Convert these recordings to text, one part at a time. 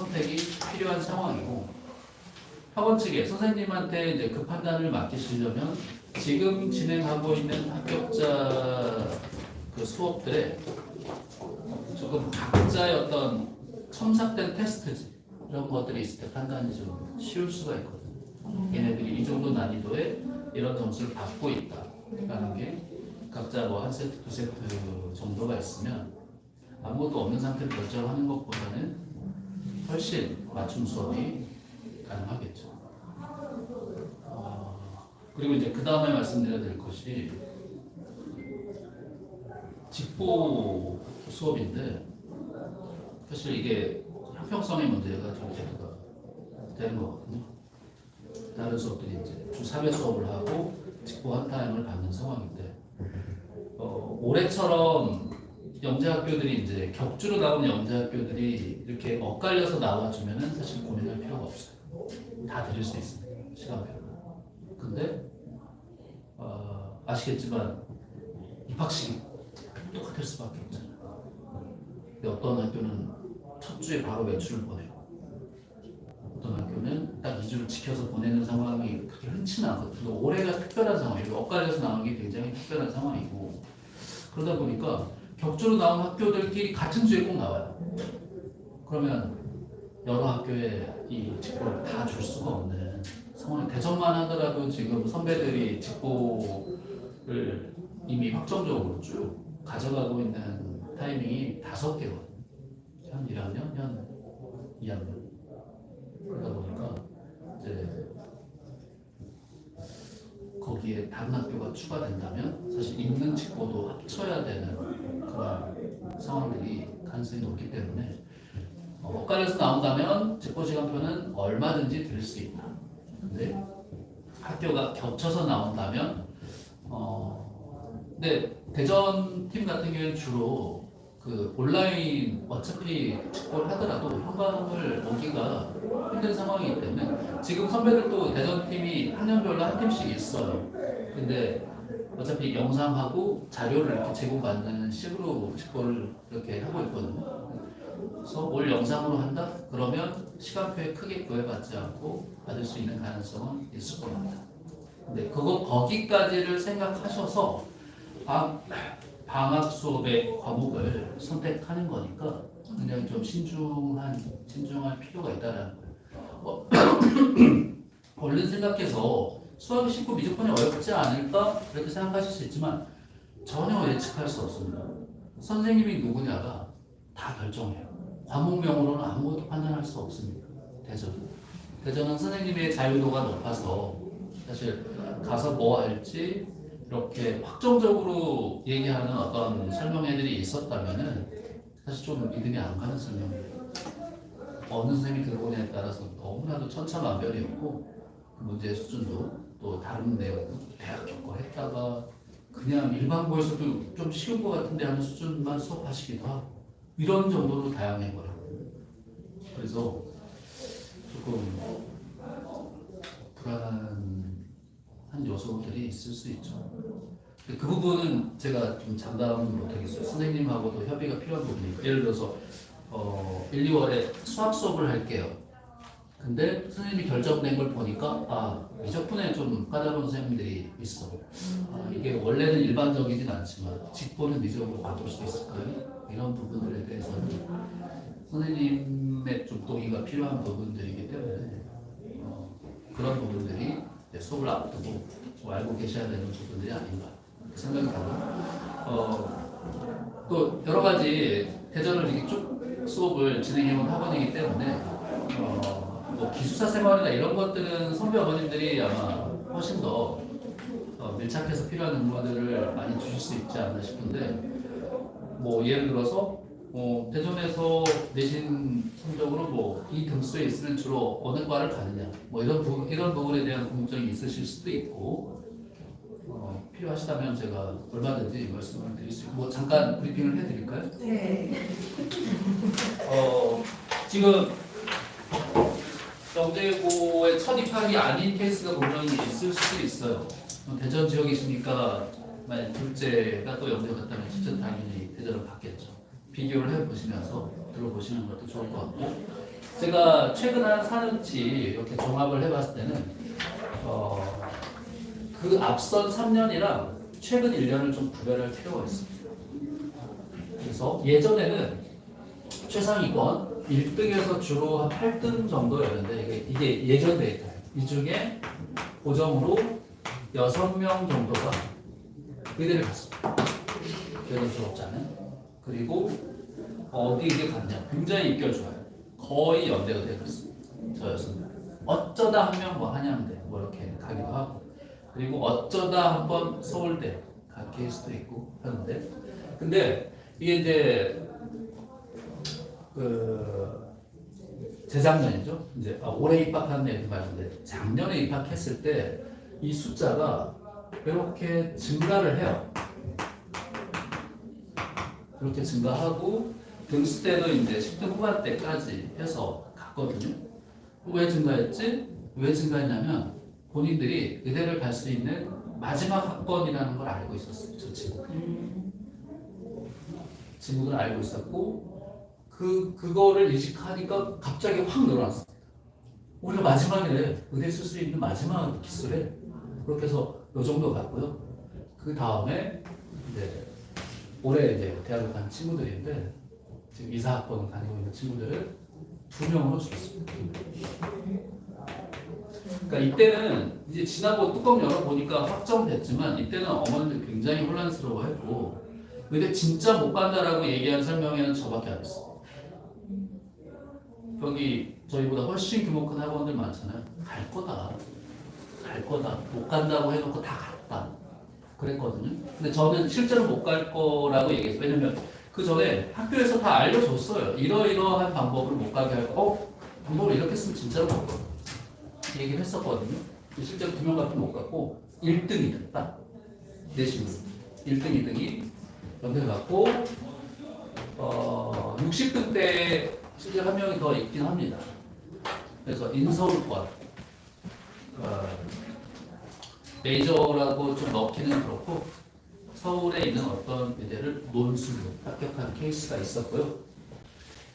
선택이 필요한 상황이고, 학원 측에 선생님한테 이제 그 판단을 맡기시려면 지금 진행하고 있는 합격자 그 수업들에 조금 각자의 어떤 첨삭된 테스트지 이런 것들이 있을 때 판단이 좀 쉬울 수가 있거든요. 얘네들이 이 정도 난이도에 이런 점수를 받고 있다라는 게 각자 뭐 한 세트, 두 세트 정도가 있으면 아무것도 없는 상태로 결정하는 것보다는 훨씬 맞춤 수업이 가능하겠죠. 그리고 이제 그 다음에 말씀드려야 될 것이 직보 수업인데 사실 이게 형평성의 문제가 좀 제기가 되는 거거든요. 다른 수업들이 이제 주 3회 수업을 하고 직보 한 타임을 받는 상황인데 올해처럼 영재학교들이 이제 격주로 나오는 영재학교들이 이렇게 엇갈려서 나와주면은 사실 고민할 필요가 없어요. 다 드릴 수 있습니다. 시간표를. 근데 아시겠지만 입학식이 똑같을 수밖에 없잖아요. 근데 어떤 학교는 첫 주에 바로 외출을 보내고 어떤 학교는 딱 2주를 지켜서 보내는 상황이 그렇게 흔치는 않거든요. 올해가 특별한 상황이에요. 엇갈려서 나오는 게 굉장히 특별한 상황이고 그러다 보니까 격주로 나온 학교들끼리 같은 주에 꼭 나와요. 그러면 여러 학교에 이 직보를 다 줄 수가 없는 상황이 대전만 하더라도 지금 선배들이 직보를 이미 확정적으로 쭉 가져가고 있는 타이밍이 5개거든요. 현 1학년, 현 2학년. 그러다 보니까 이제 거기에 다른 학교가 추가된다면 사실 있는 직보도 합쳐야 되는 그런 상황들이 가능성이 높기 때문에 엇갈려서 나온다면 직보 시간표는 얼마든지 드릴 수 있다. 근데 학교가 겹쳐서 나온다면 근데 대전 팀 같은 경우에는 주로 그 온라인 어차피 직보를 하더라도 현강을 오기가 힘든 상황이기 때문에 지금 선배들도 대전 팀이 학년별로 한 팀씩 있어요. 근데 어차피 영상하고 자료를 이렇게 제공받는 식으로 직보를 이렇게 하고 있거든요. 그래서 올 영상으로 한다? 그러면 시간표에 크게 구애받지 않고 받을 수 있는 가능성은 있을 겁니다. 근데 거기까지를 생각하셔서 방학 수업의 과목을 선택하는 거니까 굉장히 좀 신중할 필요가 있다는 거예요. 얼른 생각해서 수학이 쉽고 미적분이 어렵지 않을까? 그렇게 생각하실 수 있지만 전혀 예측할 수 없습니다. 선생님이 누구냐가 다 결정해요. 과목명으로는 아무것도 판단할 수 없습니다. 대전은 선생님의 자유도가 높아서 사실 가서 뭐 할지 이렇게 확정적으로 얘기하는 어떤 설명회들이 있었다면은 사실 좀 믿음이 안 가는 설명이에요. 어느 선생님이 들어오냐에 따라서 너무나도 천차만별이었고 그 문제의 수준도 또 다른 내용도 대학 교과했다가 그냥 일반고에서도 좀 쉬운 것 같은데 하는 수준만 수업하시기도 하고 이런 정도로 다양해버려요. 그래서 조금 불안한 요소들이 있을 수 있죠. 그 부분은 제가 좀 장담은 못하겠어요. 선생님하고도 협의가 필요한 부분이니까. 예를 들어서 1, 2월에 수학 수업을 할게요. 근데 선생님이 결정된 걸 보니까 미적분에 좀 까다로운 선생님들이 있어. 이게 원래는 일반적이진 않지만 직보는 미적으로 바꿀 수 있을까요? 이런 부분들에 대해서는 선생님의 좀 동의가 필요한 부분들이기 때문에 그런 부분들이 수업을 앞두고 좀 알고 계셔야 되는 부분들이 아닌가 생각이 들어요. 또 여러 가지 대전을 이렇게 쭉 수업을 진행해온 학원이기 때문에 뭐 기숙사 생활이나 이런 것들은 선배 어머님들이 아마 훨씬 더 밀착해서 필요한 응모들을 많이 주실 수 있지 않나 싶은데 뭐 예를 들어서 대전에서 내신 성적으로 뭐 이 등수에 있으면 주로 어느 과를 가느냐 뭐 이런 부분에 대한 궁금증이 있으실 수도 있고 필요하시다면 제가 얼마든지 말씀을 드릴 수 있고 뭐 잠깐 브리핑을 해드릴까요? 네. 지금 영재고의 첫 입학이 아닌 케이스가 분명히 있을 수도 있어요. 대전 지역이시니까 만약 둘째가 또 영재 갔다면 진짜 당연히 대전을 받겠죠. 비교를 해보시면서 들어보시는 것도 좋을 것 같고 제가 최근 한 4년치 이렇게 종합을 해봤을 때는 그 앞선 3년이랑 최근 1년을 좀 구별할 필요가 있습니다. 그래서 예전에는 최상위권 1등에서 주로 한 8등 정도였는데 이게 예전 데이터예요. 이 중에 고점으로 6명 정도가 의대를 갔습니다. 외국 졸업자는. 그리고 어디에 갔냐? 굉장히 입결 좋아요. 거의 연대 의대 갔습니다. 저였습니다. 어쩌다 한 명 뭐 한양대 뭐 이렇게 가기도 하고, 그리고 어쩌다 한 번 서울대 간 케이스도 있고 하는데, 근데 이게 이제 재작년이죠. 이제 올해 입학한 애들 말인데 작년에 입학했을 때 이 숫자가 이렇게 증가를 해요. 이렇게 증가하고 등수 때도 이제 10등 후반대까지 해서 갔거든요. 왜 증가했지? 왜 증가했냐면 본인들이 의대를 갈 수 있는 마지막 학번이라는 걸 알고 있었어요. 저 친구들은 알고 있었고 그거를 인식하니까 갑자기 확 늘어났어요. 우리가 마지막이래. 의대 쓸 수 있는 마지막 기수래. 그렇게 해서 요 정도 갔고요. 그 다음에 이제 올해 이제 대학을 간 친구들인데 지금 이사학번을 다니고 있는 친구들을 2명으로 줄였습니다. 그러니까 이때는 이제 지나고 뚜껑 열어보니까 확정됐지만 이때는 어머님들 굉장히 혼란스러워했고, 근데 진짜 못 간다라고 얘기한 설명회는 저밖에 안 했어요. 여기 저희보다 훨씬 규모 큰 학원들 많잖아요. 갈 거다. 못 간다고 해놓고 다 갔다. 그랬거든요. 근데 저는 실제로 못 갈 거라고 얘기했어요. 왜냐면 그 전에 학교에서 다 알려줬어요. 이러이러한 방법으로 못 가게 할 거. 방법을 이렇게 쓰면 진짜로 못 가. 얘기를 했었거든요. 실제로 2명 같은 못 갔고 1등이 됐다. 내신으로 1등, 2등이 연대 갔고 60등 때 실제 한 명이 더 있긴 합니다. 그래서 인서울권 메이저라고 좀 넣기는 그렇고 서울에 있는 어떤 의대를 논술로 합격한 케이스가 있었고요.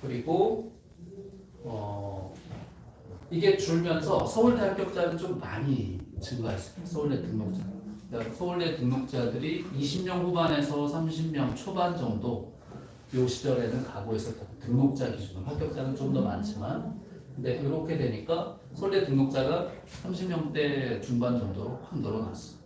그리고 이게 줄면서 서울대 합격자는 좀 많이 증가했어요. 서울대 등록자. 그러니까 서울대 등록자들이 20명 후반에서 30명 초반 정도 요 시절에는 가고 있었던 등록자 기준으로 합격자는 좀 더 많지만, 근데 이렇게 되니까 서울대 등록자가 30명대 중반 정도로 확 늘어났어요.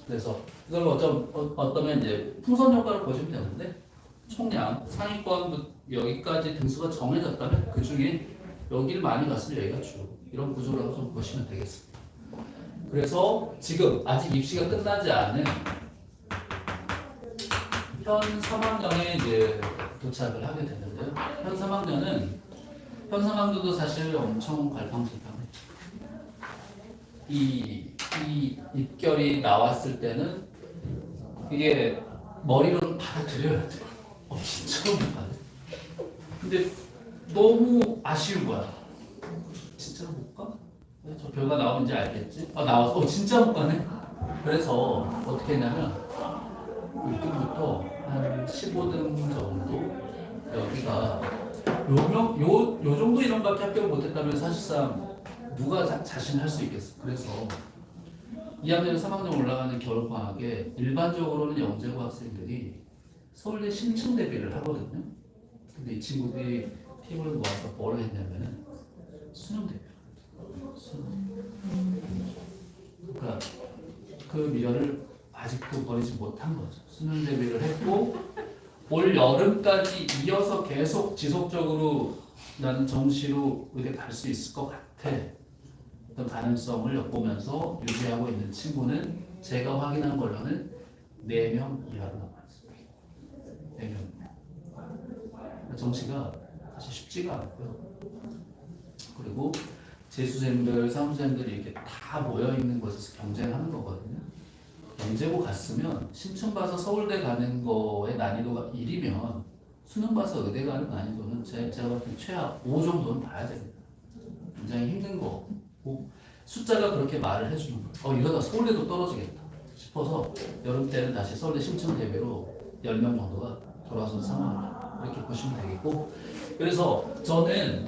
그래서 이걸 어쩌면 이제 풍선 효과를 보시면 되는데, 총량 상위권 여기까지 등수가 정해졌다면 그 중에 여기를 많이 갔으면 여기가 주고, 이런 구조라고 좀 보시면 되겠습니다. 그래서 지금 아직 입시가 끝나지 않은 현 3학년에 이제 도착을 하게 됐는데요. 현 3학년도 사실 엄청 갈팡질팡했죠. 이 입결이 나왔을 때는 이게 머리로는 받아들여야 돼요. 진짜로 못 가네. 근데 너무 아쉬운 거야. 진짜로 못 가? 저 결과 나오는지 알겠지? 나와서 진짜 못 가네. 그래서 어떻게 했냐면 1등부터 한 15등 정도 여기가 요 정도 이런밖에 합격을 못했다면 사실상 누가 자신할 수 있겠어. 그래서 2학년, 3학년 올라가는 겨울방학에 일반적으로는 영재고 학생들이 서울대 신청 대비를 하거든요. 근데 이 친구들이 팀을 모아서 뭘 했냐면은 수능 대비. 그러니까 그 미련을 아직도 버리지 못한 거죠. 수능 대비를 했고 올 여름까지 이어서 계속 지속적으로 나는 정시로 의대 갈 수 있을 것 같아. 어떤 가능성을 엿보면서 유지하고 있는 친구는 제가 확인한 걸로는 4명 이하로 남아있습니다. 4명. 정시가 사실 쉽지가 않고요. 그리고 재수생들, 사무생들이 이렇게 다 모여있는 곳에서 경쟁하는 거거든요. 영재고 갔으면 신청 봐서 서울대 가는 거의 난이도가 1이면 수능 봐서 의대 가는 난이도는 제가 볼 때 최하 5 정도는 봐야 됩니다. 굉장히 힘든 거고 숫자가 그렇게 말을 해주는 거예요. 이러다 서울대도 떨어지겠다 싶어서 여름 때는 다시 서울대 신청 대비로 10명 정도가 돌아선 상황이다. 이렇게 보시면 되겠고, 그래서 저는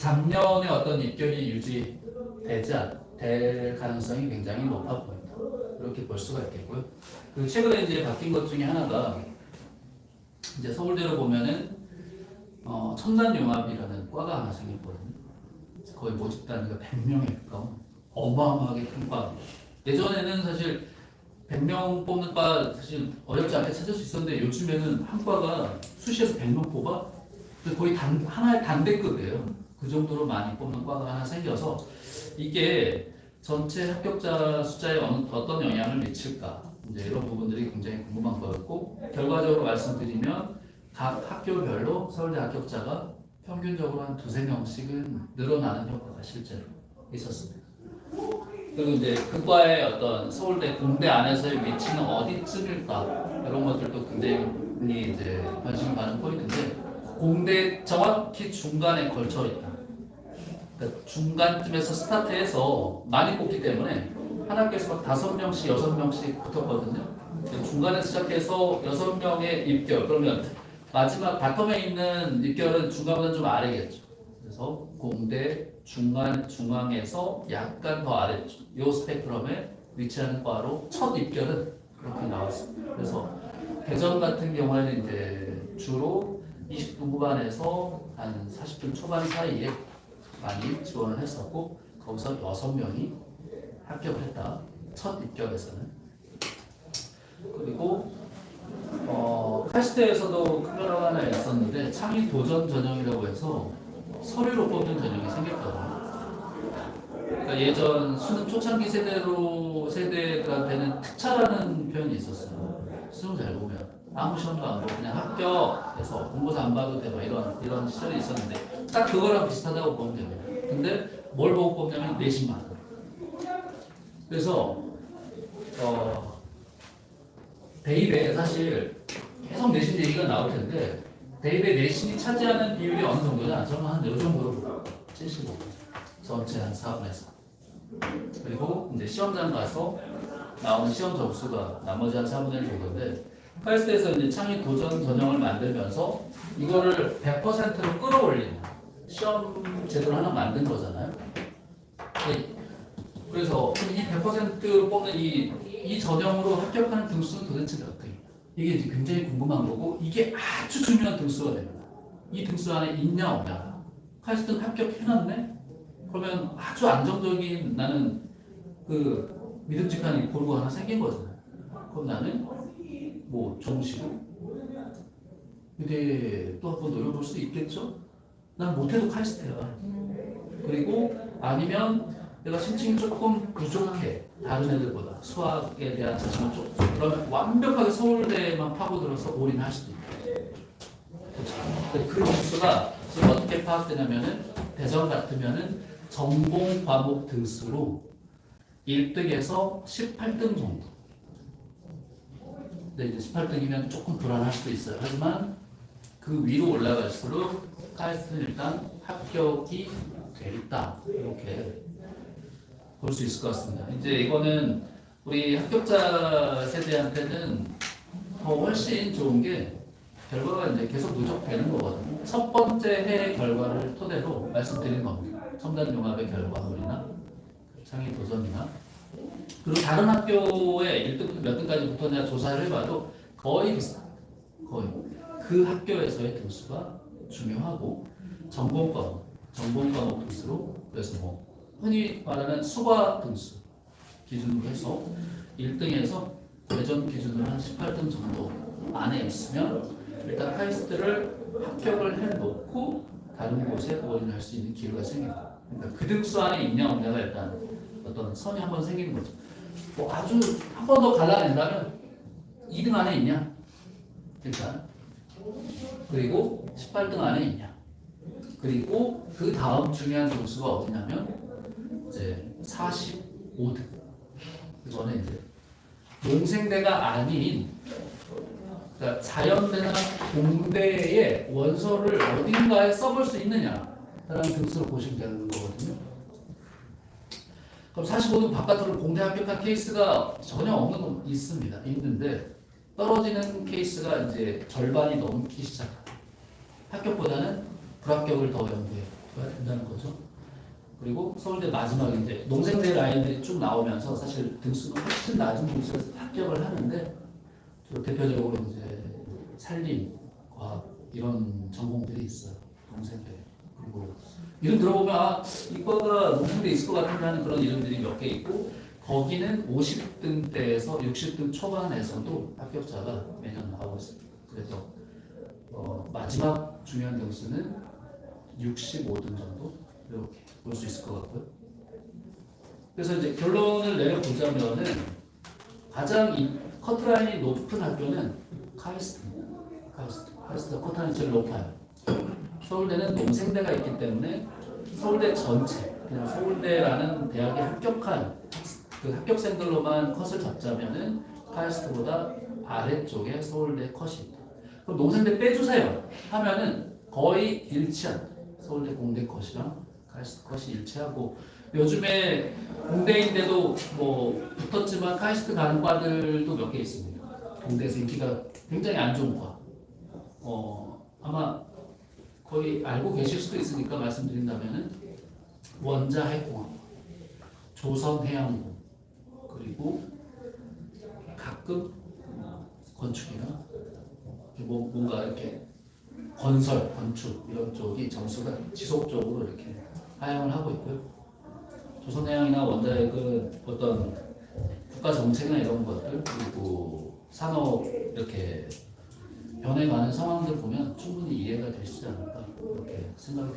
작년에 어떤 입결이 될 가능성이 굉장히 높아 보인다. 이렇게 볼 수가 있겠고요. 그리고 최근에 이제 바뀐 것 중에 하나가 이제 서울대로 보면은 첨단융합이라는 과가 하나 생겼거든요. 거의 모집 단위가 100명에 가까운 어마어마하게 큰 과. 예전에는 사실 100명 뽑는 과 사실 어렵지 않게 찾을 수 있었는데 요즘에는 한 과가 수시에서 100명 뽑아 거의 하나의 단대급이에요. 그 정도로 많이 뽑는 과가 하나 생겨서 이게 전체 합격자 숫자에 어떤 영향을 미칠까 이제 이런 부분들이 굉장히 궁금한 거였고 결과적으로 말씀드리면 각 학교별로 서울대 합격자가 평균적으로 한 2~3명씩은 늘어나는 효과가 실제로 있었습니다. 그리고 이제 그 과의 어떤 서울대 공대 안에서의 위치는 어디쯤일까 이런 것들도 굉장히 이제 관심을 받는 포인트인데 공대 정확히 중간에 걸쳐 있다. 그러니까 중간쯤에서 스타트해서 많이 뽑기 때문에 한 학교에서 막 5명씩, 6명씩 붙었거든요. 중간에 시작해서 6명의 입결. 그러면 마지막 바텀에 있는 입결은 중간보다 좀 아래겠죠. 그래서 공대 중앙에서 약간 더 아래쪽 이 스펙트럼에 위치하는 과로 첫 입결은 그렇게 나왔습니다. 그래서 대전 같은 경우에는 이제 주로 20분 후반에서 한 40분 초반 사이에 많이 지원을 했었고 거기서 6명이 합격을 했다. 첫 입결에서는. 그리고 카스트에서도 큰 변화가 하나 있었는데 창의 도전 전형이라고 해서 서류로 뽑는 전형이 생겼거든요. 그러니까 예전 수능 초창기 세대들한테는 특차라는 표현이 있었어요. 수능 잘 보면 아무 시험도 안 보고 그냥 합격해서 공부사 안 봐도 돼 이런 시절이 있었는데 딱 그거랑 비슷하다고 보면 됩니다. 근데 뭘 보고 뽑냐면 내신만. 그래서 대입에 사실 계속 내신 얘기가 나올 텐데 대입에 내신이 차지하는 비율이 어느 정도냐? 저는 한 요 정도로 75. 전체 한 4분의 4. 그리고 이제 시험장 가서 나오는 시험 점수가 나머지 한 4분의 1 정도인데 카이스트에서 이제 창의 도전 전형을 만들면서 이거를 100%로 끌어올리는 시험 제도를 하나 만든 거잖아요. 그래서 이 100%로 뽑는 이 전형으로 합격하는 등수는 도대체 몇 등이에요? 이게 이제 굉장히 궁금한 거고 이게 아주 중요한 등수가 됩니다. 이 등수 안에 있냐 없냐. 카이스트는 합격해놨네? 그러면 아주 안정적인 나는 그 믿음직한 고루가 하나 생긴 거잖아요. 그럼 나는 뭐 정시로 근데 또 한 번 노려볼 수도 있겠죠? 난 못해도 카이스트야. 그리고 아니면 내가 심층이 조금 부족해. 다른 애들보다 수학에 대한 자신은 조금 그러면 완벽하게 서울대만 파고들어서 올인할 수도 있다. 그렇죠? 그 등수가 지금 어떻게 파악되냐면은 대전 같으면은 전공 과목 등수로 1등에서 18등 정도. 근데 이제 18등이면 조금 불안할 수도 있어요. 하지만 그 위로 올라갈수록 카이스트는 일단 합격이 돼 있다. 이렇게 볼 수 있을 것 같습니다. 이제 이거는 우리 합격자 세대한테는 더 훨씬 좋은 게 결과가 이제 계속 누적되는 거거든요. 첫 번째 해 결과를 토대로 말씀드린 겁니다. 첨단융합의 결과물이나 창의 도전이나 그리고 다른 학교에 1등부터 몇 등까지 붙었냐 조사를 해봐도 거의 비슷합니다. 거의 그 학교에서의 등수가 중요하고 전공 과목 등수로 그래서 뭐 흔히 말하는 수과 등수 기준으로 해서 1등에서 예전 기준으로 한 18등 정도 안에 있으면 일단 카이스트를 합격을 해놓고 다른 곳에 올인할 수 있는 기회가 생깁니다. 그러니까 그 등수 안에 있냐 없냐가 일단 어떤 선이 한번 생기는 거죠. 뭐 아주 한 번 더 갈라낸다면 2등 안에 있냐 일단 그리고 18등 안에 있냐 그리고 그 다음 중요한 등수가 어디냐면 이제 45등 이거는 이제 농생대가 아닌 그러니까 자연대나 공대의 원서를 어딘가에 써볼 수 있느냐라는 등수로 보시면 되는 거거든요. 그럼 45등 바깥으로 공대 합격한 케이스가 전혀 없는 건 있습니다. 있는데 떨어지는 케이스가 이제 절반이 넘기 시작합니다. 합격보다는 불합격을 더 연구해요. 줘야 된다는 거죠. 그리고 서울대 마지막에 이제 농생대 라인들이 쭉 나오면서 사실 등수가 훨씬 낮은 분수에서 합격을 하는데 주로 대표적으로 이제 산림, 과학 이런 전공들이 있어요. 농생대. 그리고 이름 들어보면 아 이과가 농생대 있을 것 같은데 하는 그런 이름들이 몇 개 있고 거기는 50등대에서 60등 초반에서도 합격자가 매년 나오고 있습니다. 그래서 마지막 중요한 등수는 65등 정도 이렇게 볼 수 있을 것 같고요. 그래서 이제 결론을 내려보자면은 가장 이 커트라인이 높은 학교는 카이스트입니다. 카이스트가 커트라인이 제일 높아요. 서울대는 농생대가 있기 때문에 서울대 전체, 그냥 서울대라는 대학에 합격한 그 합격생들로만 컷을 잡자면은 카이스트보다 아래쪽에 서울대 컷이 있다. 그럼 농생대 빼주세요 하면은 거의 일치한다. 서울대 공대 컷이랑 카이스트 컷이 일치하고 요즘에 공대인데도 뭐 붙었지만 카이스트 가는 과들도 몇 개 있습니다. 공대에서 인기가 굉장히 안 좋은 과. 아마 거의 알고 계실 수도 있으니까 말씀드린다면은 원자핵공학, 조선해양공, 그리고 가끔 건축이나 뭔가 이렇게 건설, 건축 이런 쪽이 점수가 지속적으로 이렇게 하향을 하고 있고요. 조선해양이나 원자핵은 어떤 국가 정책이나 이런 것들 그리고 산업 이렇게 변해가는 상황들 보면 충분히 이해가 되시지 않을까 이렇게 생각이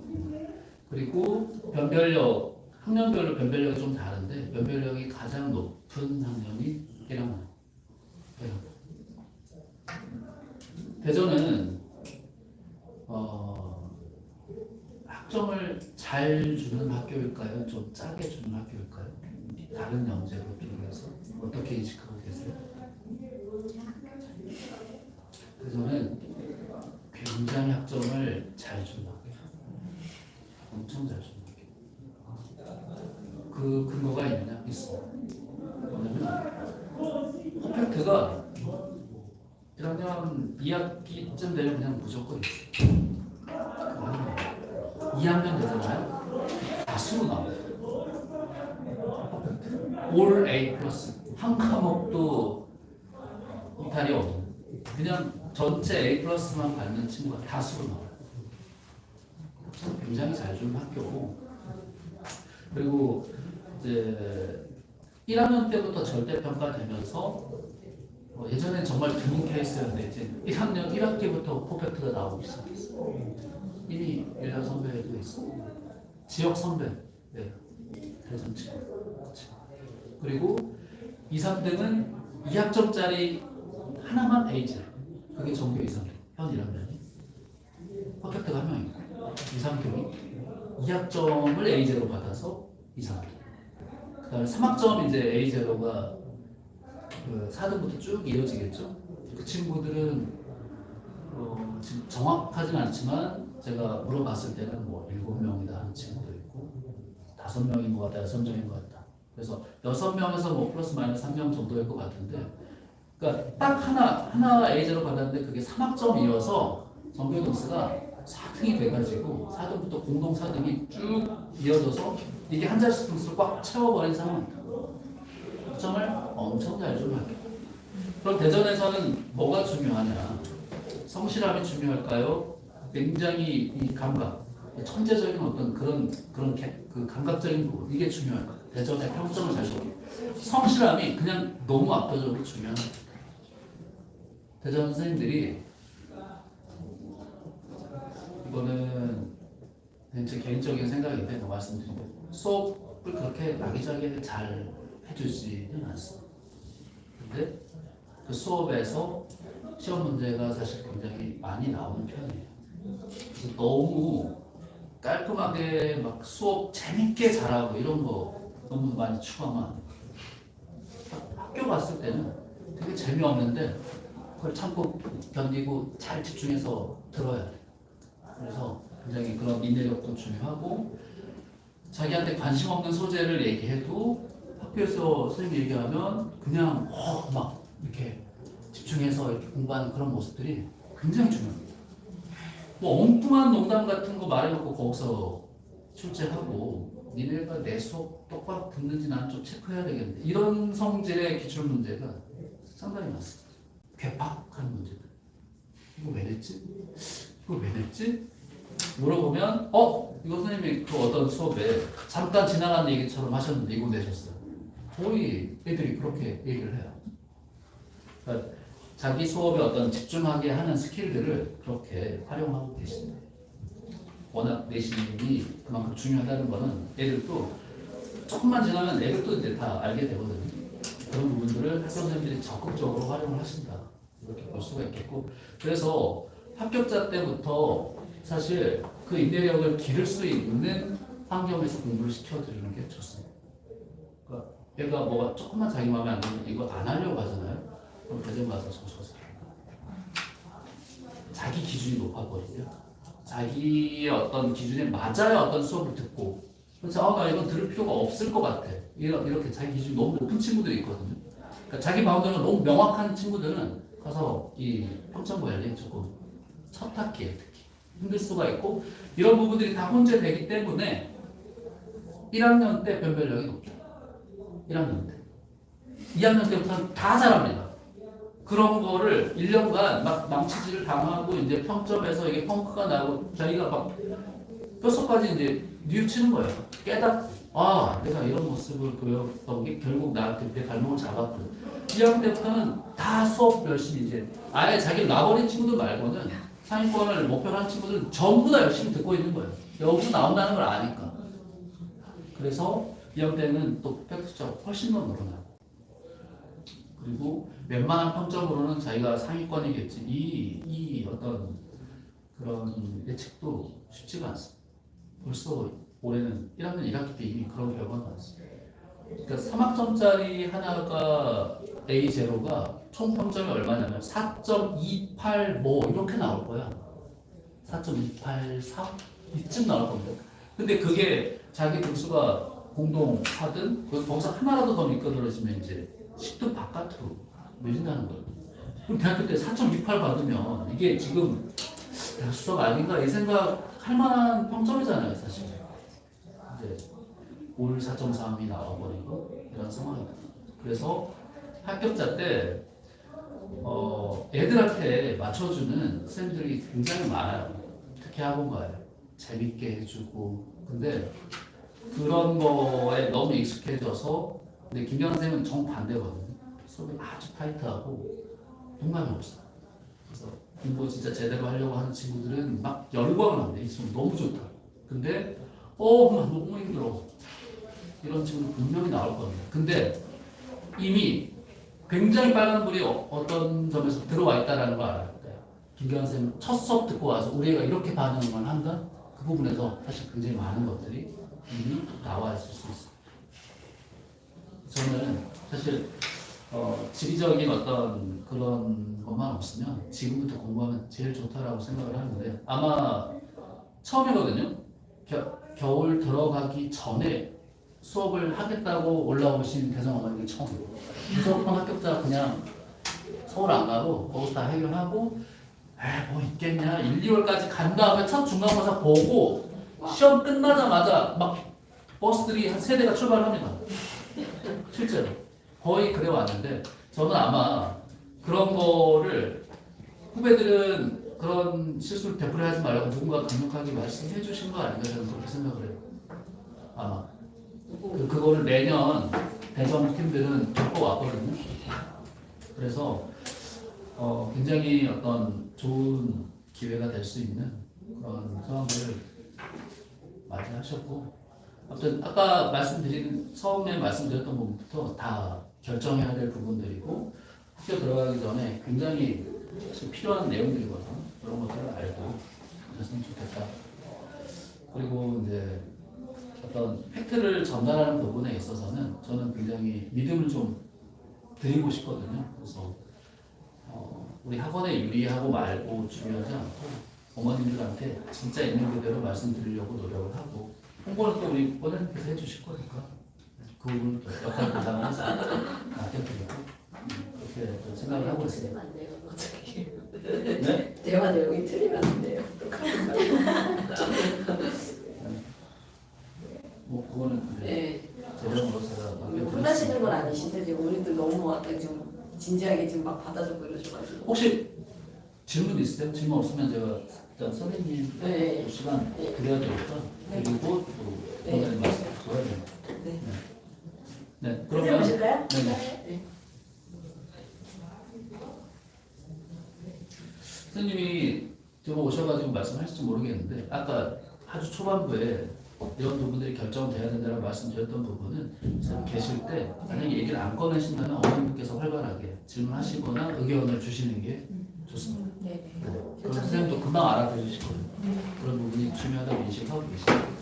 듭니다. 그리고 변별력, 학년별로 변별력이 좀 다른데 변별력이 가장 높은 학년이 1학년. 대전은 학점을 잘 주는 학교일까요? 좀 짜게 주는 학교일까요? 다른 영재로 비교해서 어떻게 인식하고 계세요? 대전은 굉장히 학점을 잘 주는 학교, 엄청 잘 주는 학교. 그 근거가 있느냐? 있어. 뭐냐면 퍼펙트가 1학년 2학기쯤 되면 그냥 무조건 있어. 2학년 되잖아요. 다수로 나와요. 올 A 플러스 한 과목도 이탈이 없는 그냥 전체 A 플러스만 받는 친구가 다수로 나와요. 굉장히 잘 주는 학교고 그리고 이제 1학년 때부터 절대평가되면서 예전엔 정말 드문 케이스였는데 이제 1학년 1학기부터 퍼펙트가 나오기 시작했어요. 이미 1년 선배도 있어. 지역 선배, 네, 대전 친구. 그리고 2, 3등은 2학점짜리 하나만 A제. 그게 전교 2, 3등. 현 1학년이. 퍼펙트가 한 명 있고 2, 3등이 2학점을 A제로 받아서 2, 3등. 그 다음에 3학점 이제 A제로가 그 4등부터 쭉 이어지겠죠. 그 친구들은 지금 정확하진 않지만 제가 물어봤을 때는 뭐 7명이다 하는 친구도 있고 5명인 것 같다, 6명인 것 같다. 그래서 6명에서 뭐 플러스 마이너스 1명 정도일 것 같은데 그러니까 딱 하나 A제로 받았는데 그게 3학점이어서 전교 등수가 4등이 돼가지고 4등부터 공동 4등이 쭉 이어져서 이게 한 자릿수 등수를 꽉 채워버린 상황입니다. 학점을 엄청 잘 주는 학교. 그럼 대전에서는 뭐가 중요하냐? 성실함이 중요할까요? 굉장히 이 감각, 천재적인 어떤 그 감각적인 부분 이게 중요할까요? 대전의 평점을 잘 주고 성실함이 그냥 너무 압도적으로 중요한 거예요. 대전 선생님들이 이거는 제 개인적인 생각인데 말씀드리는데 수업을 그렇게 아기자기하게 잘 해주지는 않습니다. 근데 그 수업에서 시험 문제가 사실 굉장히 많이 나오는 편이에요. 그래서 너무 깔끔하게 막 수업 재밌게 잘하고 이런 거 너무 많이 추구하면 학교 갔을 때는 되게 재미없는데 그걸 참고 견디고 잘 집중해서 들어야 돼요. 그래서 굉장히 그런 인내력도 중요하고 자기한테 관심 없는 소재를 얘기해도 학교에서 선생님이 얘기하면 그냥 막 이렇게 집중해서 이렇게 공부하는 그런 모습들이 굉장히 중요합니다. 뭐 엉뚱한 농담 같은 거 말해놓고 거기서 출제하고 니네가 내 수업 똑바로 듣는지 난 좀 체크해야 되겠는데 이런 성질의 기출 문제가 상당히 많습니다. 괴팍한 문제들. 이거 왜 냈지? 이거 왜 냈지? 물어보면 이거 선생님이 그 어떤 수업에 잠깐 지나간 얘기처럼 하셨는데 이거 내셨어요. 거의 애들이 그렇게 얘기를 해요. 그러니까 자기 수업에 어떤 집중하게 하는 스킬들을 그렇게 활용하고 계신데 워낙 내신이 그만큼 중요하다는 거는 애들도 조금만 지나면 애들도 이제 다 알게 되거든요. 그런 부분들을 학교 선생님들이 적극적으로 활용을 하신다. 이렇게 볼 수가 있겠고 그래서 합격자 때부터 사실 그 인내력을 기를 수 있는 환경에서 공부를 시켜드리는 게 좋습니다. 그러니까 얘가 뭐가 조금만 자기 마음에 안 들면 이거 안 하려고 하잖아요. 그럼 대전 가서 점수가 자기 기준이 높아버리면 자기의 어떤 기준에 맞아야 어떤 수업을 듣고 그래서 나 이건 들을 필요가 없을 것 같아. 이렇게 자기 기준이 너무 높은 친구들이 있거든요. 그러니까 자기 마음대로 너무 명확한 친구들은 가서 이 평점 관리에 조금 첫학기에 특히 힘들 수가 있고 이런 부분들이 다 혼재되기 때문에 1학년 때 변별력이 높죠. 1학년 때. 2학년 때부터는 다 잘합니다. 그런 거를 1년간 막 망치질을 당하고 이제 평점에서 이게 펑크가 나고 자기가 막 뼛속까지 이제 뉘우치는 거예요. 내가 이런 모습을 보였던 게 결국 나한테 내 발목을 잡았거든. 2학년 때부터는 다 수업 열심히 이제 아예 자기 놔버린 친구들 말고는 상위권을 목표로 한 친구들은 전부 다 열심히 듣고 있는 거예요. 여기서 나온다는 걸 아니까. 그래서 2학년 때는 또 팩트 숫자가 훨씬 더 늘어나고 그리고 웬만한 평점으로는 자기가 상위권이겠지. 이 어떤 그런 예측도 쉽지가 않습니다. 벌써 올해는 1학년 1학기 때 이미 그런 결과가 나왔습니다. 그러니까 3학점짜리 하나가 A0가 총 평점이 얼마냐면 4.28 뭐 이렇게 나올 거야. 4.284 이쯤 나올 겁니다. 근데 그게 자기 등수가 공동 4등 거기서 하나라도 더 미끄러지면 이제 10등 바깥으로 내린다는 거예요. 그럼 대학교 때 4.28 받으면 이게 지금 수석 아닌가 이 생각할 만한 평점이잖아요, 사실. 이제 올 4.3이 나와버리고 이런 상황입니다. 그래서 합격자 때 애들한테 맞춰주는 선생님들이 굉장히 많아요. 특히 학원가에 재밌게 해주고 근데 그런 거에 너무 익숙해져서 근데 김경환 선생님은 정반대거든요. 수업이 아주 타이트하고 동감이 없어요. 그래서 공부 진짜 제대로 하려고 하는 친구들은 막 열광을 합니다. 이 수업 너무 좋다. 근데 너무 힘들어. 이런 친구들 분명히 나올 겁니다. 근데 이미 굉장히 빨간불이 어떤 점에서 들어와 있다는 걸 알아요. 김경환 선생님 첫 수업 듣고 와서 우리 애가 이렇게 반응을 한다? 그 부분에서 사실 굉장히 많은 것들이 이미 나와 있을 수 있어요. 저는 사실 지리적인 어떤 그런 것만 없으면 지금부터 공부하면 제일 좋다라고 생각을 하는데 아마 처음이거든요. 겨울 들어가기 전에 수업을 하겠다고 올라오신 대성 어머님이 처음이에요. 무조건 합격자 그냥 서울 안 가고 거기서 다 해결하고 뭐 있겠냐 1, 2월까지 간 다음에 첫 중간고사 보고 시험 끝나자마자 막 버스들이 한 3대가 출발합니다. 실제로 거의 그래 왔는데 저는 아마 그런 거를 후배들은 그런 실수를 되풀이하지 말라고 누군가 강력하게 말씀해 주신 거 아닌가 저는 그렇게 생각을 해요. 아마 그거를 매년 대전 팀들은 겪어왔거든요. 그래서 굉장히 어떤 좋은 기회가 될 수 있는 그런 상황들을 맞이하셨고 아무튼 아까 처음에 말씀드렸던 부분부터 다 결정해야 될 부분들이고 학교 들어가기 전에 굉장히 필요한 내용들이거든요. 그런 것들을 알고 하셨으면 좋겠다. 그리고 이제 어떤 팩트를 전달하는 부분에 있어서는 저는 굉장히 믿음을 좀 드리고 싶거든요. 그래서 우리 학원에 유리하고 말고 중요하지 않고 어머님들한테 진짜 있는 그대로 말씀드리려고 노력을 하고 홍보는 또 우리 원장님께서 해주실 거니까 그 부분 역할 부담해서 맡겨드리고 그렇게 생각을 하고 있습니다. 대화 내용이 틀리면 안 돼요. 뭐 그거는 네. 재정으로서 혼나시는 건 아니시죠? 지금 우리도 너무 아까 지금 진지하게 지금 막 받아주고 이러셔가지고. 혹시 질문 있으세요? 질문 없으면 제가 일단 선생님 네. 시간 네. 드려야 되니까 네. 그리고 또 네. 오늘 말씀 드려야 돼요. 네. 네. 그러면 보실까요? 네네. 네. 선생님이 저거 오셔가지고 말씀하실지 모르겠는데 아까 아주 초반부에 이런 부분들이 결정돼야 된다고 말씀드렸던 부분은 선생님 계실 때 만약에 얘기를 안 꺼내신다면 어머님께서 활발하게 질문하시거나 의견을 주시는 게 좋습니다. 네. 네. 그럼 선생님도 금방 알아들으시거든요. 그런 부분이 중요하다고 인식하고 계시죠.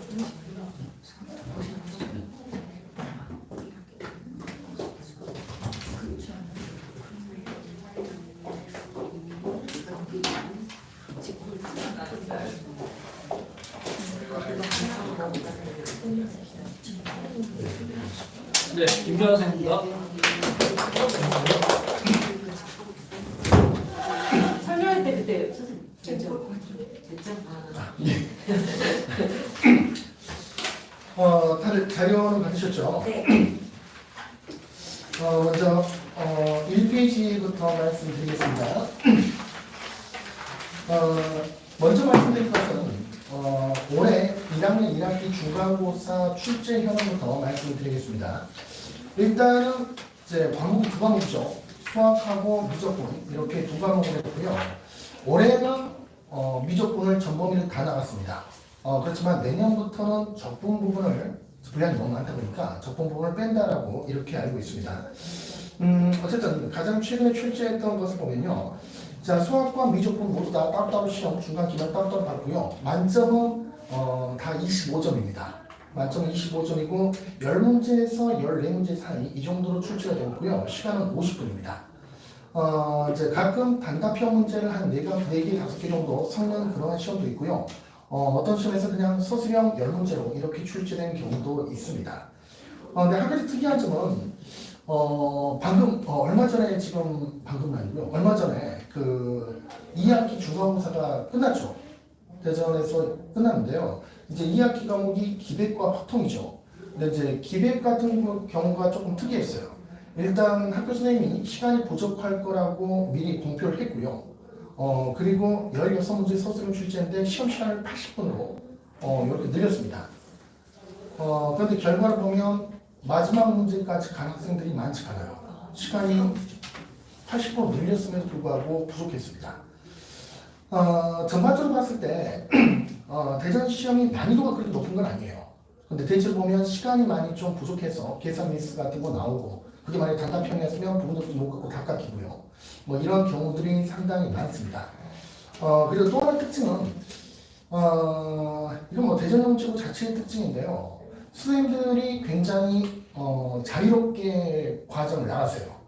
네, 김경환 선생님입니다. 설명할 때 그때 다들 자료는 받으셨죠? 네. 먼저 1페이지부터 말씀드리겠습니다. 먼저 말씀드릴 것은 올해 1학년 1학기 중간고사 출제 현황부터 말씀드리겠습니다. 일단은 이제 과목 두 과목이죠. 수학하고 미적분 이렇게 두 과목을 했고요. 올해는 미적분을 전범위를 다 나갔습니다. 그렇지만 내년부터는 적분 부분을 분량이 너무 많다 보니까 적분 부분을 뺀다라고 이렇게 알고 있습니다. 어쨌든 가장 최근에 출제했던 것을 보면요. 자, 수학과 미적분 모두 다 따로따로 시험 중간 기말 따로따로 받고요. 만점은 다 25점입니다. 만점은 25점이고 10문제에서 14문제 사이 이 정도로 출제가 되었고요. 시간은 50분입니다. 이제 가끔 단답형 문제를 한 4개, 5개 정도 섞는 그러한 시험도 있고요. 어떤 시험에서 그냥 서술형 10문제로 이렇게 출제된 경우도 있습니다. 근데 한 가지 특이한 점은 방금 얼마 전에 지금 방금 아니고요. 얼마 전에 그 2학기 중간고사가 끝났죠. 대전에서 끝났는데요. 이제 2학기 과목이 기백과 확통이죠. 근데 이제 기백 같은 경우가 조금 특이했어요. 일단 학교 선생님이 시간이 부족할 거라고 미리 공표를 했고요. 그리고 16문제 서술형 출제인데 시험 시간을 80분으로 이렇게 늘렸습니다. 그런데 결과를 보면 마지막 문제까지 간 학생들이 많지 않아요. 시간이 80% 늘렸음에도 불구하고 부족했습니다. 전반적으로 봤을 때 대전 시험이 난이도가 그렇게 높은 건 아니에요. 근데 대체로 보면 시간이 많이 좀 부족해서 계산 미스 같은 거 나오고 그게 만약에 단답형이었으면 부분도 못 갖고 다 깎이고요. 뭐 이런 경우들이 상당히 많습니다. 그리고 또 하나 특징은 이건 뭐 대전형치고 자체의 특징인데요. 선생님들이 굉장히 자유롭게 과정을 나가세요.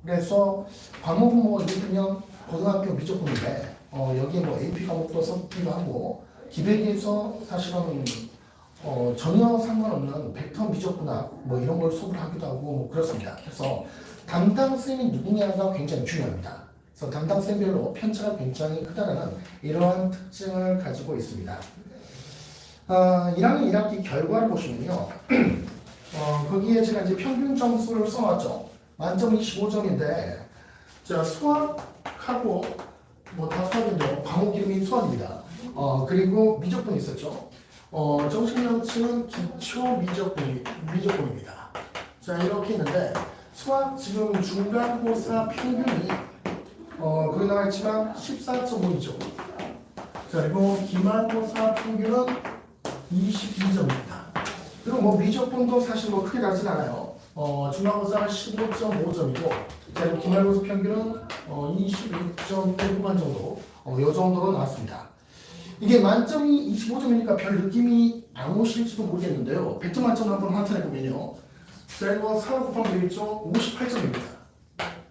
그래서 과목은 뭐 예를 들면 고등학교 미적분인데 여기에 뭐 AP 과목도 섞기도 하고 기백에서 사실은 전혀 상관없는 벡터 미적분학 뭐 이런 걸 수업을 하기도 하고 뭐 그렇습니다. 그래서 담당 쌤이 누구냐가 굉장히 중요합니다. 그래서 담당 쌤별로 편차가 굉장히 크다는 이러한 특징을 가지고 있습니다. 1학년 1학기 결과를 보시면요. 거기에 제가 이제 평균 점수를 써놨죠. 만점 25점인데 자 수학하고 뭐 다 수학인데요. 과목 이름이 수학입니다. 그리고 미적분이 있었죠. 정신명칭은 기초 미적분입니다. 자 이렇게 있는데 수학 지금 중간고사 평균이 거기 나와 있지만 14.5이죠. 자 그리고 기말고사 평균은 22점입니다. 그리고 뭐 미적분도 사실 뭐 크게 다르진 않아요. 중간고사는 15.5점이고 그리고 기말고사 평균은 22점 후반 정도 이 정도로 나왔습니다. 이게 만점이 25점이니까 별 느낌이 안 오실지도 모르겠는데요. 100점 만점을 한번 나타내보면요. 그리고 4 곱하기 되겠죠? 58점입니다.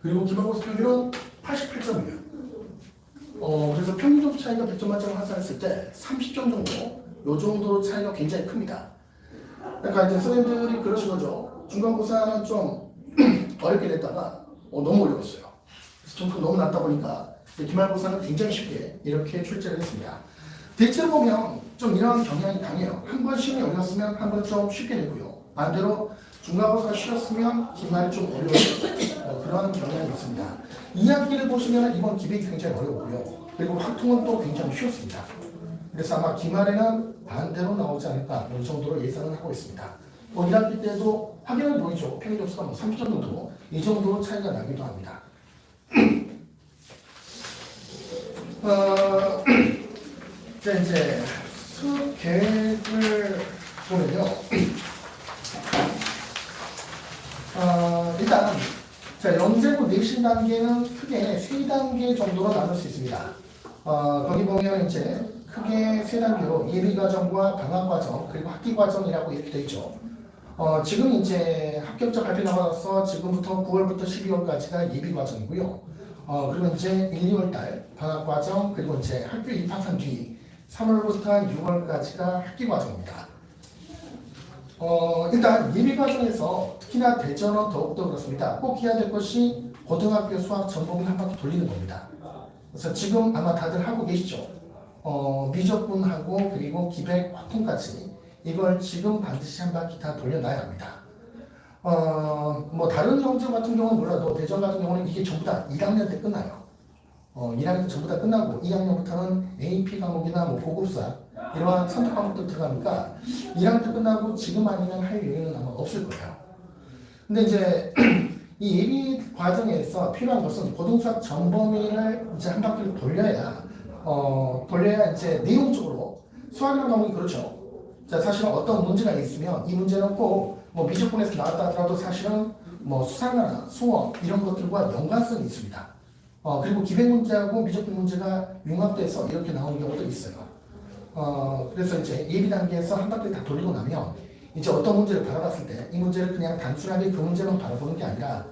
그리고 기말고사 평균은 88점이에요. 그래서 평균 점수 차이가 100점 만점을 환산했을 때 30점 정도 이 정도로 차이가 굉장히 큽니다. 그러니까 이제 선생님들이 그러신 거죠. 중간고사는 좀 어렵게 냈다가 너무 어려웠어요. 그래서 점수가 너무 낮다 보니까 기말고사는 굉장히 쉽게 이렇게 출제를 했습니다. 대체로 보면 좀 이런 경향이 강해요. 한 번 시험이 어려웠으면 한 번 좀 쉽게 내고요. 반대로 중간고사 쉬웠으면 기말이 좀 어려워요. 그런 경향이 있습니다. 2학기를 보시면 이번 기백이 굉장히 어려웠고요. 그리고 확통은 또 굉장히 쉬웠습니다. 그래서 아마 기말에는 반대로 나오지 않을까 이 정도로 예상을 하고 있습니다. 1학기 때도 확연히 보이죠. 평균 점수가 30점 정도 이 정도로 차이가 나기도 합니다. 자, 이제 수업 계획을 보면요. 일단 자, 영재고 내신 단계는 크게 3단계 정도로 나눌 수 있습니다. 거기 보면 이제 크게 3단계로 예비과정과 방학과정 그리고 학기과정이라고 이렇게 되어 있죠. 지금 이제 합격자 발표 나와서 지금부터 9월부터 12월까지가 예비과정이고요. 그리고 이제 1, 2월 달 방학과정 그리고 이제 학교 입학한 뒤 3월부터 6월까지가 학기과정입니다. 일단 예비과정에서 특히나 대전은 더욱더 그렇습니다. 꼭 해야 될 것이 고등학교 수학 전공을 한 바퀴 돌리는 겁니다. 그래서 지금 아마 다들 하고 계시죠. 미적분하고 그리고 기백, 확통까지 이걸 지금 반드시 한 바퀴 다 돌려놔야 합니다. 뭐 다른 영재 같은 경우는 몰라도 대전 같은 경우는 이게 전부 다 1학년 때 끝나요. 1학년 때 전부 다 끝나고 2학년부터는 AP 과목이나 뭐 고급사 이러한 선택 과목들 들어가니까 1학년 때 끝나고 지금 아니면 할 여유는 아마 없을 거예요. 근데 이제 이 예비 과정에서 필요한 것은 고등수학 전범위를 이제 한 바퀴를 돌려야 이제 내용적으로 수학이라는 과목이 그렇죠. 자, 사실은 어떤 문제가 있으면 이 문제는 꼭 뭐 미적분에서 나왔다 하더라도 사실은 뭐 수상하나 수어 이런 것들과 연관성이 있습니다. 그리고 기백 문제하고 미적분 문제가 융합돼서 이렇게 나오는 경우도 있어요. 그래서 이제 예비 단계에서 한 바퀴 다 돌리고 나면 이제 어떤 문제를 바라봤을 때 이 문제를 그냥 단순하게 그 문제만 바라보는 게 아니라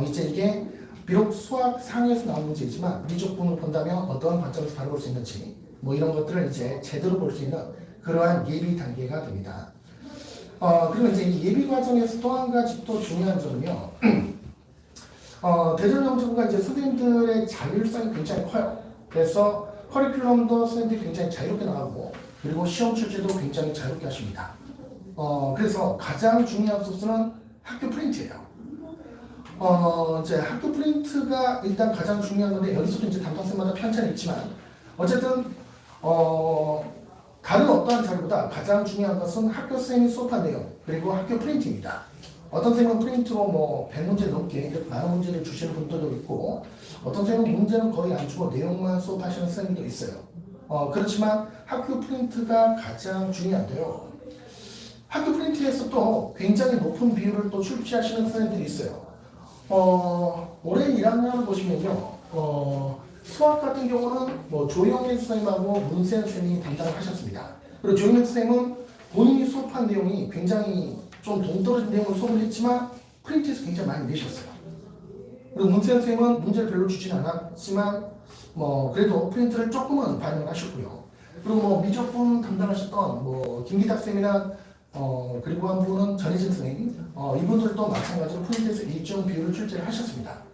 이제 이게 비록 수학 상에서 나온 문제이지만 미적분을 본다면 어떠한 관점에서 바라볼 수 있는지 뭐 이런 것들을 이제 제대로 볼 수 있는 그러한 예비 단계가 됩니다. 그리고 이제 이 예비 과정에서 또 한 가지 또 중요한 점은요. 대전 영재고가 이제 선생님들의 자율성이 굉장히 커요. 그래서 커리큘럼도 선생님들이 굉장히 자유롭게 나가고 그리고 시험 출제도 굉장히 자유롭게 하십니다. 그래서 가장 중요한 소스는 학교 프린트예요. 이제 학교 프린트가 일단 가장 중요한 건데 여기서도 이제 담당생마다 편차는 있지만 어쨌든 다른 어떠한 자료보다 가장 중요한 것은 학교 선생님이 수업한 내용 그리고 학교 프린트입니다. 어떤 선생님은 프린트로 뭐 100문제 넘게 이렇게 많은 문제를 주시는 분들도 있고 어떤 선생님은 문제는 거의 안 주고 내용만 수업하시는 선생님도 있어요. 그렇지만 학교 프린트가 가장 중요한데요. 학교 프린트에서 또 굉장히 높은 비율을 또 출제하시는 선생님들이 있어요. 올해 1학년을 보시면요. 수학 같은 경우는 뭐 조영일 선생님하고 문세현 선생님이 담당을 하셨습니다. 그리고 조영일 선생님은 본인이 수업한 내용이 굉장히 좀 동떨어진 내용을 수업을 했지만 프린트에서 굉장히 많이 내셨어요. 그리고 문세현 선생님은 문제를 별로 주진 않았지만 뭐 그래도 프린트를 조금은 반영을 하셨고요. 그리고 뭐 미적분 담당하셨던 뭐 김기탁 선생님이나 그리고 한 분은 전희진 선생님 이분들도 마찬가지로 프린트에서 일정 비율을 출제를 하셨습니다.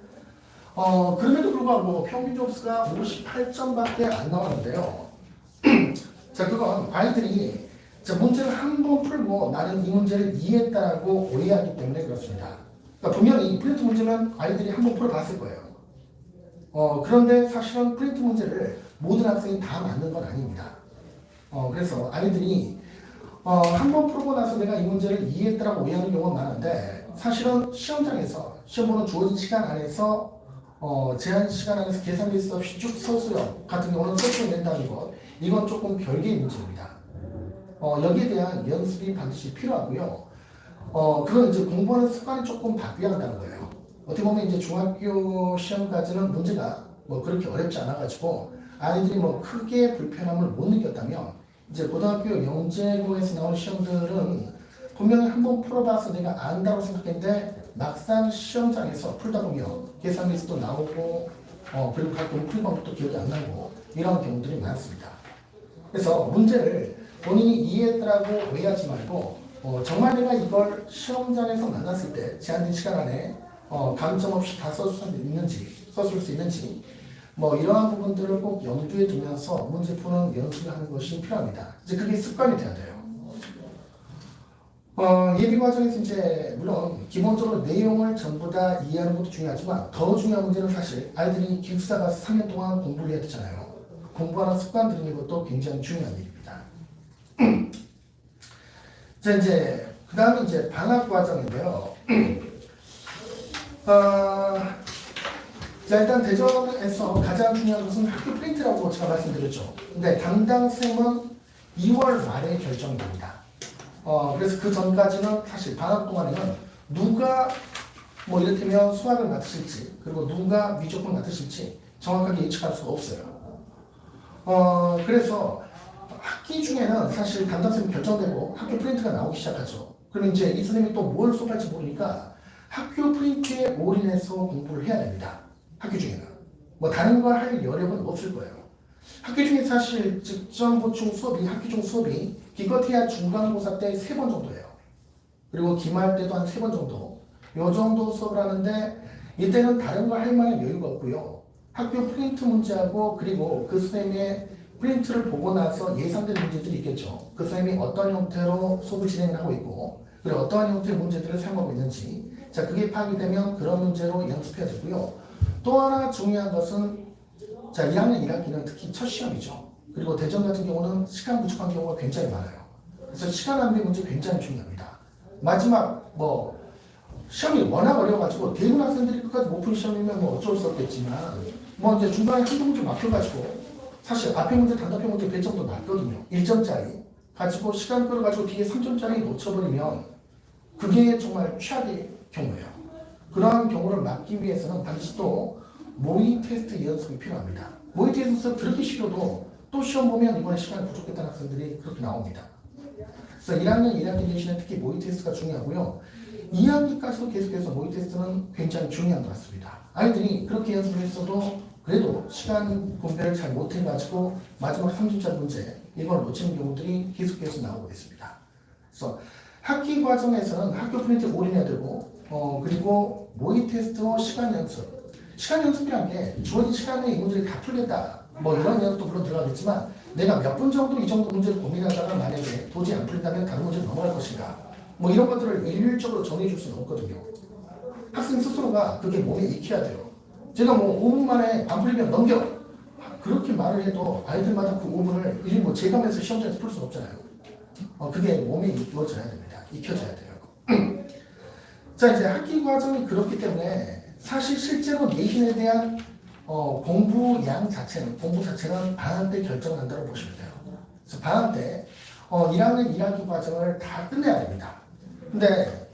그럼에도 불구하고 평균 점수가 58점밖에 안 나왔는데요. 자, 그건 아이들이 문제를 한 번 풀고 나는 이 문제를 이해했다라고 오해하기 때문에 그렇습니다. 그러니까 분명히 프린트 문제는 아이들이 한 번 풀어봤을 거예요. 그런데 사실은 프린트 문제를 모든 학생이 다 맞는 건 아닙니다. 그래서 아이들이 한 번 풀고 나서 내가 이 문제를 이해했다라고 오해하는 경우가 많은데 사실은 시험장에서 시험 보는 주어진 시간 안에서 제한 시간 안에서 계산될 수 없이 쭉 서술형 같은 경우는 서술을 낸다는 것 이건 조금 별개의 문제입니다. 여기에 대한 연습이 반드시 필요하고요. 그건 이제 공부하는 습관이 조금 바뀌어야 한다는 거예요. 어떻게 보면 이제 중학교 시험까지는 문제가 뭐 그렇게 어렵지 않아가지고 아이들이 뭐 크게 불편함을 못 느꼈다면 이제 고등학교 영재고에서 나오는 시험들은 분명히 한번 풀어봐서 내가 안다고 생각했는데 막상 시험장에서 풀다 보면 계산 미스도 나오고 그리고 가끔 풀 방법도 기억이 안 나고 이런 경우들이 많습니다. 그래서 문제를 본인이 이해했다고 오해하지 말고 정말 내가 이걸 시험장에서 만났을 때 제한된 시간 안에 감점 없이 다 써줄 수 있는지 뭐 이러한 부분들을 꼭 염두에 두면서 문제 푸는 연습을 하는 것이 필요합니다. 이제 그게 습관이 돼야 돼요. 예비 과정에서 이제 물론 기본적으로 내용을 전부 다 이해하는 것도 중요하지만 더 중요한 문제는 사실 아이들이 기숙사 가서 3년 동안 공부를 해야 되잖아요. 공부하는 습관 들이는 것도 굉장히 중요한 일입니다. 자 이제 그 다음에 이제 방학 과정인데요. 자 일단 대전에서 가장 중요한 것은 학교 프린트라고 제가 말씀드렸죠. 근데 담당 쌤은 2월 말에 결정이 됩니다. 그래서 그 전까지는 사실 방학 동안에는 누가 뭐 이를테면 수학을 맡으실지 그리고 누가 미적분 맡으실지 정확하게 예측할 수가 없어요. 그래서 학기 중에는 사실 담당쌤이 결정되고 학교 프린트가 나오기 시작하죠. 그럼 이제 이 선생님이 또 뭘 수업할지 모르니까 학교 프린트에 올인해서 공부를 해야 됩니다. 학기 중에는. 뭐 다른 걸 할 여력은 없을 거예요. 학기 중에 사실 직전 보충 수업이 학기 중 수업이 기껏해야 중간고사 때 3번 정도예요. 그리고 기말 때도 한 3번 정도. 요 정도 수업을 하는데 이때는 다른 걸 할 만한 여유가 없고요. 학교 프린트 문제하고 그리고 그 선생님의 프린트를 보고 나서 예상되는 문제들이 있겠죠. 그 선생님이 어떤 형태로 수업을 진행하고 있고 그리고 어떠한 형태의 문제들을 사용하고 있는지 자 그게 파악이 되면 그런 문제로 연습해야 되고요. 또 하나 중요한 것은 자 1학년 1학기는 특히 첫 시험이죠. 그리고 대전 같은 경우는 시간 부족한 경우가 굉장히 많아요. 그래서 시간 낭비 문제 굉장히 중요합니다. 마지막 뭐 시험이 워낙 어려워가지고 대부분 학생들이 끝까지 못 푼 시험이면 뭐 어쩔 수 없겠지만 뭐 이제 중간에 한두 문제 맡겨가지고 사실 앞에 문제 단답형 문제 배점도 낮거든요. 1점짜리 가지고 시간 끌어가지고 뒤에 3점짜리 놓쳐버리면 그게 정말 최악의 경우예요. 그러한 경우를 막기 위해서는 반드시 또 모의 테스트 연습이 필요합니다. 모의 테스트 그렇게 쉬워도 또 시험 보면 이번에 시간이 부족했다는 학생들이 그렇게 나옵니다. 그래서 1학년, 1학기 내신은 특히 모의 테스트가 중요하고요. 2학기까지도 계속해서 모의 테스트는 굉장히 중요한 것 같습니다. 아이들이 그렇게 연습을 했어도 그래도 시간 분배를 잘 못해가지고 마지막 3점짜리 문제 이걸 놓치는 경우들이 계속해서 나오고 있습니다. 그래서 학기 과정에서는 학교 프린트에 올인해야 되고 그리고 모의 테스트와 시간 연습 시간 연습이란 게 주어진 시간에 이 문제를 다 풀겠다 뭐 이런 연습도 물론 들어가겠지만 내가 몇 분 정도 이 정도 문제를 고민하다가 만약에 도저히 안 풀린다면 다른 문제로 넘어갈 것인가 뭐 이런 것들을 일률적으로 정해줄 수는 없거든요. 학생 스스로가 그게 몸에 익혀야 돼요. 제가 뭐 5분 만에 안 풀리면 넘겨 그렇게 말을 해도 아이들마다 그 5분을 일일 뭐 제가면서 시험장에서 풀 수는 없잖아요. 그게 몸에 익혀져야 됩니다. 익혀져야 돼요. 자 이제 학기 과정이 그렇기 때문에 사실 실제로 내신에 대한 공부 자체는 방학 때 결정난다고 보시면 돼요. 그래서 방학 때 1학년 1학기 과정을 다 끝내야 됩니다. 근데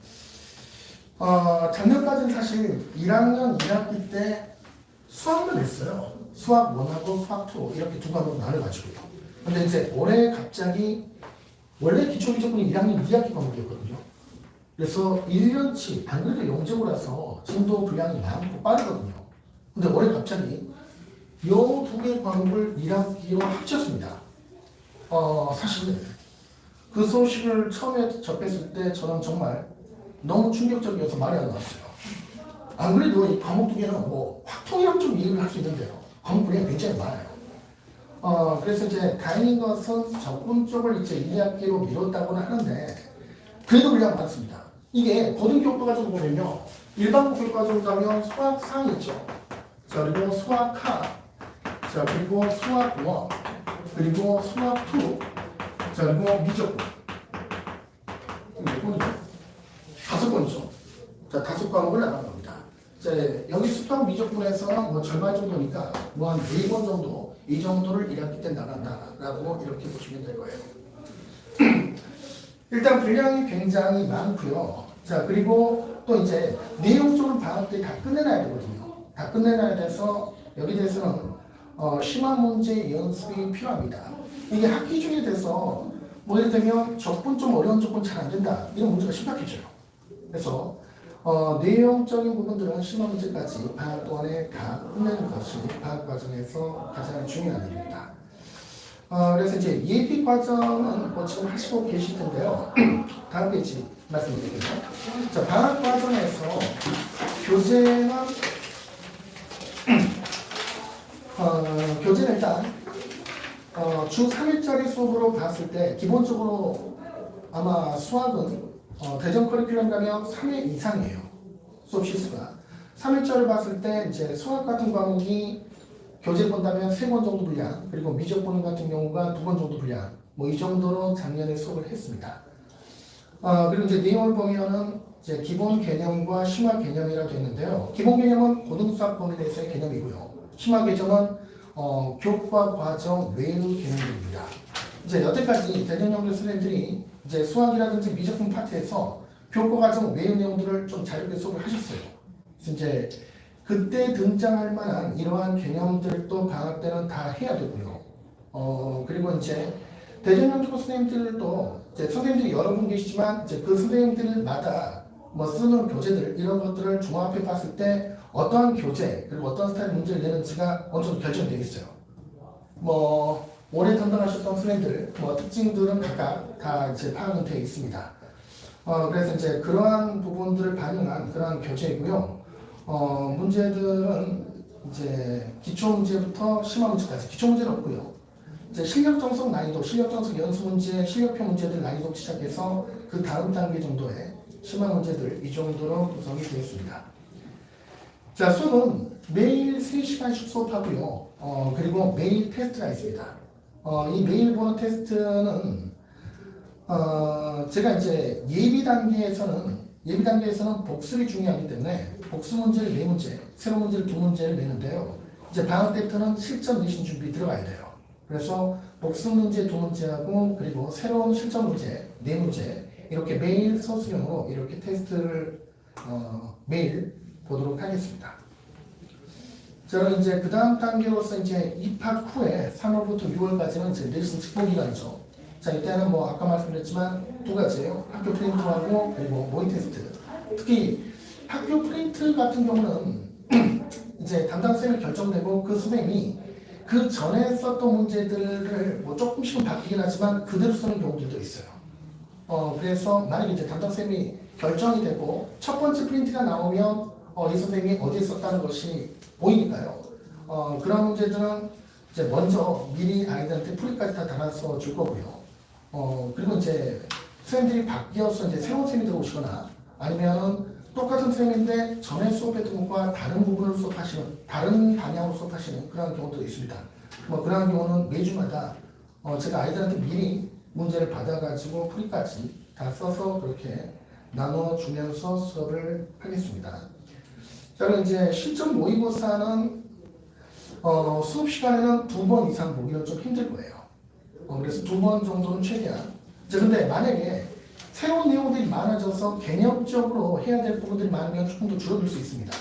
작년까지는 사실 1학년 1학기 때 수학만 했어요. 수학 1하고 수학 2 이렇게 두 과목으로 나눠가지고요. 근데 이제 올해 갑자기 원래 기초미적분이 1학년 2학기 과목이었거든요. 그래서 1년치 안 그래도 영재고라서 진도 분량이 많고 빠르거든요. 근데 올해 갑자기 이 두 개의 과목을 1학기로 합쳤습니다. 사실 그 소식을 처음에 접했을 때 저는 정말 너무 충격적이어서 말이 안 나왔어요. 안 그래도 이 과목 두 개는 뭐 확통이랑 좀 이해를 할 수 있는데요. 과목 분량이 굉장히 많아요. 그래서 이제 다행인 것은 적분 쪽을 이제 2학기로 미뤘다고는 하는데 그래도 분량 많습니다. 이게 고등교육과 과정 보면요. 일반 교육과정 가면 수학 4 있죠. 자 그리고 수학 하, 자 그리고 수학 1, 그리고 수학 2, 자 그리고 미적분. 몇 번이죠? 5번이죠. 자 5과목을 나가는 겁니다. 자 여기 수학 미적분에서 뭐 절반 정도니까 뭐 한 4번 정도 이 정도를 1학기 때 나간다라고 이렇게 보시면 될 거예요. 일단 분량이 굉장히 많고요. 자 그리고 또 이제 내용적으로 방학 때 다 끝내놔야 되거든요. 다 끝내놔야 돼서 여기 대해서는 심화 문제 연습이 필요합니다. 이게 학기 중에 돼서 뭐 예를 들면 적분 좀 어려운 적분 잘 안 된다 이런 문제가 심각해져요. 그래서 내용적인 부분들은 심화 문제까지 방학 동안에 다 끝내는 것이 방학 과정에서 가장 중요한 일입니다. 그래서 이제 예비 과정은 뭐 지금 하시고 계실 텐데요. 다음 페이지 말씀드릴게요. 자, 방학 과정에서 교재는 교재는 일단 주 3일짜리 수업으로 봤을 때 기본적으로 아마 수학은 대전 커리큘럼 가면 3회 이상이에요. 수업 실수가. 3일짜리 봤을 때 이제 수학 같은 과목이 교재 본다면 3권 정도 분량, 그리고 미적 보는 같은 경우가 2권 정도 분량, 뭐 이 정도로 작년에 수업을 했습니다. 그리고 이제 내용을 보면은 이제 기본 개념과 심화 개념이라고 되어 있는데요. 기본 개념은 고등수학 범위 내에서의 개념이고요. 심화 개념은 교과 과정 외의 개념들입니다. 이제 여태까지 대전형들 선생님들이 이제 수학이라든지 미적분 파트에서 교과 과정 외의 내용들을 좀 자유롭게 수업을 하셨어요. 그래서 이제 그때 등장할 만한 이러한 개념들도 방학 때는 다 해야 되고요. 그리고 이제 대전형들 선생님들도 이제 선생님들이 여러 분 계시지만 이제 그 선생님들마다 뭐 쓰는 교재들 이런 것들을 종합해 봤을 때 어떠한 교재 그리고 어떤 스타일 문제를 내는지가 어느 정도 결정되어 있어요. 뭐 오래 담당하셨던 선생님들 뭐 특징들은 각각 다 이제 파악은 되어 있습니다. 그래서 이제 그러한 부분들을 반영한 그러한 교재이고요. 문제들은 이제 기초 문제부터 심화 문제까지 기초 문제는 없고요. 이제 실력 정석 난이도, 실력 정석 연수 문제, 실력표 문제들 난이도 시작해서 그 다음 단계 정도의 심화 문제들 이 정도로 구성이 되어 있습니다. 자, 수업은 매일 3시간씩 수업하고요. 그리고 매일 테스트가 있습니다. 이 매일 보는 테스트는 제가 이제 예비 단계에서는 복습이 중요하기 때문에 복습 문제를 4문제, 새로운 문제를 2문제를 내는데요. 이제 방학 때부터는 실전 내신 준비 들어가야 돼요. 그래서 복습 문제 2문제하고 그리고 새로운 실전 문제 4문제 이렇게 매일 서술형으로 이렇게 테스트를 매일 보도록 하겠습니다. 저는 이제 그 다음 단계로서 이제 입학 후에 3월부터 6월까지는 이제 내신 직보 기간이죠. 자, 이때는 뭐 아까 말씀드렸지만 2가지예요. 학교 프린트하고 그리고 모의 테스트. 특히 학교 프린트 같은 경우는 이제 담당 쌤이 결정되고 그 선생님이 그 전에 썼던 문제들을 뭐 조금씩은 바뀌긴 하지만 그대로 쓰는 경우들도 있어요. 그래서 만약에 이제 담당 쌤이 결정이 되고 첫 번째 프린트가 나오면 이 선생님이 어디에 썼다는 것이 보이니까요. 그런 문제들은 이제 먼저 미리 아이들한테 풀이까지 다 달아서 줄 거고요. 그리고 이제 선생님들이 바뀌어서 이제 새로운 선생님이 들어오시거나 아니면은 똑같은 선생님인데 전에 수업했던 것과 다른 부분을 수업하시는, 다른 방향으로 수업하시는 그런 경우도 있습니다. 뭐 그런 경우는 매주마다 제가 아이들한테 미리 문제를 받아가지고 풀이까지 다 써서 그렇게 나눠주면서 수업을 하겠습니다. 자, 그럼 이제 실전 모의고사는 수업 시간에는 2번 이상 보기는 좀 힘들 거예요. 그래서 2번 정도는 최대한. 자, 근데 만약에 새로운 내용들이 많아져서 개념적으로 해야 될 부분들이 많으면 조금 더 줄어들 수 있습니다.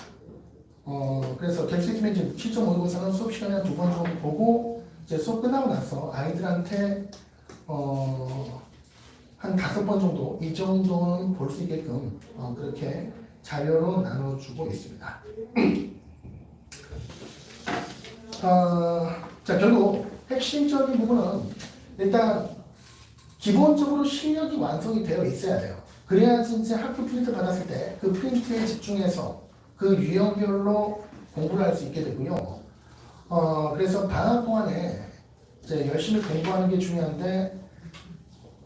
그래서 될 수 있으면 이제 실전 모의고사는 수업 시간에 한 2번 정도 보고 이제 수업 끝나고 나서 아이들한테 한 5번 정도 이 정도는 볼 수 있게끔 그렇게 자료로 나눠주고 있습니다. 자, 결국 핵심적인 부분은 일단 기본적으로 실력이 완성이 되어 있어야 돼요. 그래야 진짜 학교 프린트 받았을 때 그 프린트에 집중해서 그 유형별로 공부를 할 수 있게 되고요. 그래서 방학 동안에 이제 열심히 공부하는 게 중요한데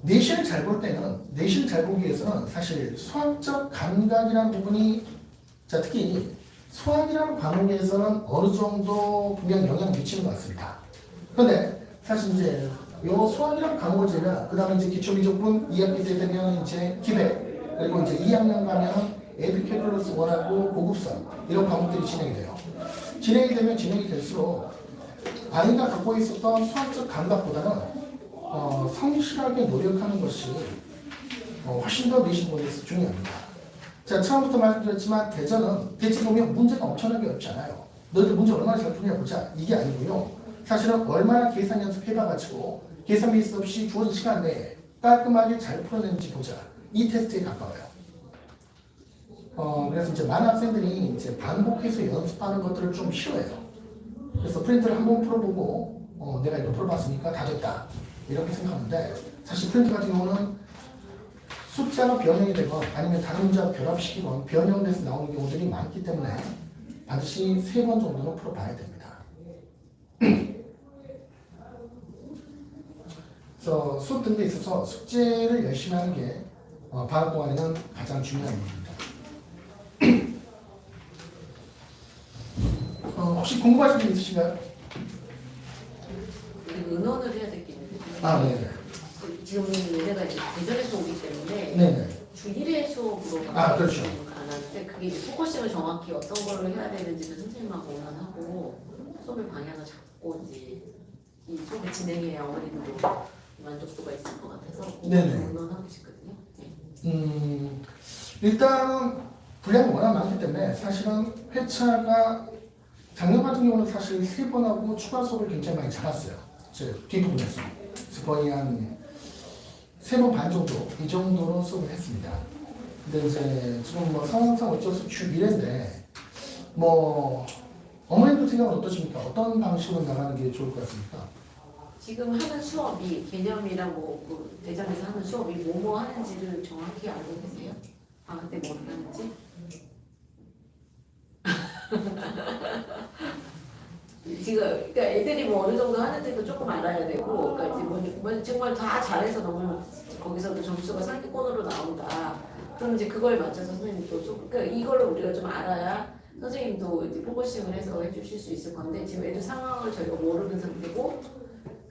내신을 잘 볼 때는 내신을 잘 보기 위해서는 사실 수학적 감각이라는 부분이 자 특히 수학이라는 과목에서는 어느 정도 분명 영향을 미치는 것 같습니다. 그런데 사실 이제 요 수학이라는 과목을 제가 그 다음에 이제 기초미적분 2학기 때 되면 이제 기백 그리고 이제 2학년 가면 에피캘큘러스 1하고 고급수학 이런 과목들이 진행이 돼요. 진행이 되면 진행이 될수록 아이가 갖고 있었던 수학적 감각보다는 성실하게 노력하는 것이 훨씬 더 내신 공부에서 중요합니다. 제가 처음부터 말씀드렸지만 대전은 대체 보면 문제가 엄청나게 어렵지 않아요. 너희들 문제 얼마나 잘 푸냐 보자 이게 아니고요. 사실은 얼마나 계산 연습해봐가지고 계산 미스 없이 주어진 시간 내에 깔끔하게 잘 풀어내는지 보자 이 테스트에 가까워요. 그래서 이제 많은 학생들이 이제 반복해서 연습하는 것들을 좀 싫어해요. 그래서 프린트를 한번 풀어보고 내가 이거 풀어봤으니까 다 됐다 이렇게 생각하는데 사실 프린트 같은 경우는 숫자가 변형이 되건 아니면 다른 문제와 결합시키건 변형돼서 나오는 경우들이 많기 때문에 반드시 3번 정도는 풀어봐야 됩니다. 수업 등에 있어서 숙제를 열심히 하는 게 방학 동안에는 가장 중요한 일입니다. 혹시 궁금하신 점 있으신가요? 의논을 해야 될 게 있는데 아, 네. 지금 얘네가 이제 대전에서 오기 때문에 네네. 주 1회 수업으로 그렇죠. 가는데 그게 이제 포커싱을 정확히 어떤 걸로 해야 되는지를 선생님하고 의논하고 수업의 방향을 잡고 이제 이 수업을 진행해야 어머니들도 만족도가 있을 것 같아서 네네. 의논하고 싶거든요. 네. 일단 분량이 워낙 많기 때문에 사실은 회차가 작년 같은 경우는 사실 3번 하고 추가 수업을 굉장히 많이 잡았어요. 제 뒷부분에서. 그래서 거의 한 3번 반 정도 이 정도로 수업을 했습니다. 근데 이제 지금 뭐 상황상 어쩔 수 없이 주 1회인데 뭐 어머님들 생각은 어떠십니까? 어떤 방식으로 나가는 게 좋을 것 같습니까? 지금 하는 수업이 개념이랑 그 대전에서 하는 수업이 뭐뭐 하는지를 정확히 알고 계세요? 방학 때 뭐 하는지? 지금 그러니까 애들이 뭐 어느 정도 하는지도 조금 알아야 되고, 그러니까 이제 뭐 정말 다 잘해서 너무 거기서도 점수가 상위권으로 나온다. 그럼 이제 그거에 맞춰서 선생님이 또 그러니까 이걸로 우리가 좀 알아야 선생님도 이제 포커싱을 해서 해주실 수 있을 건데 지금 애들 상황을 저희가 모르는 상태고,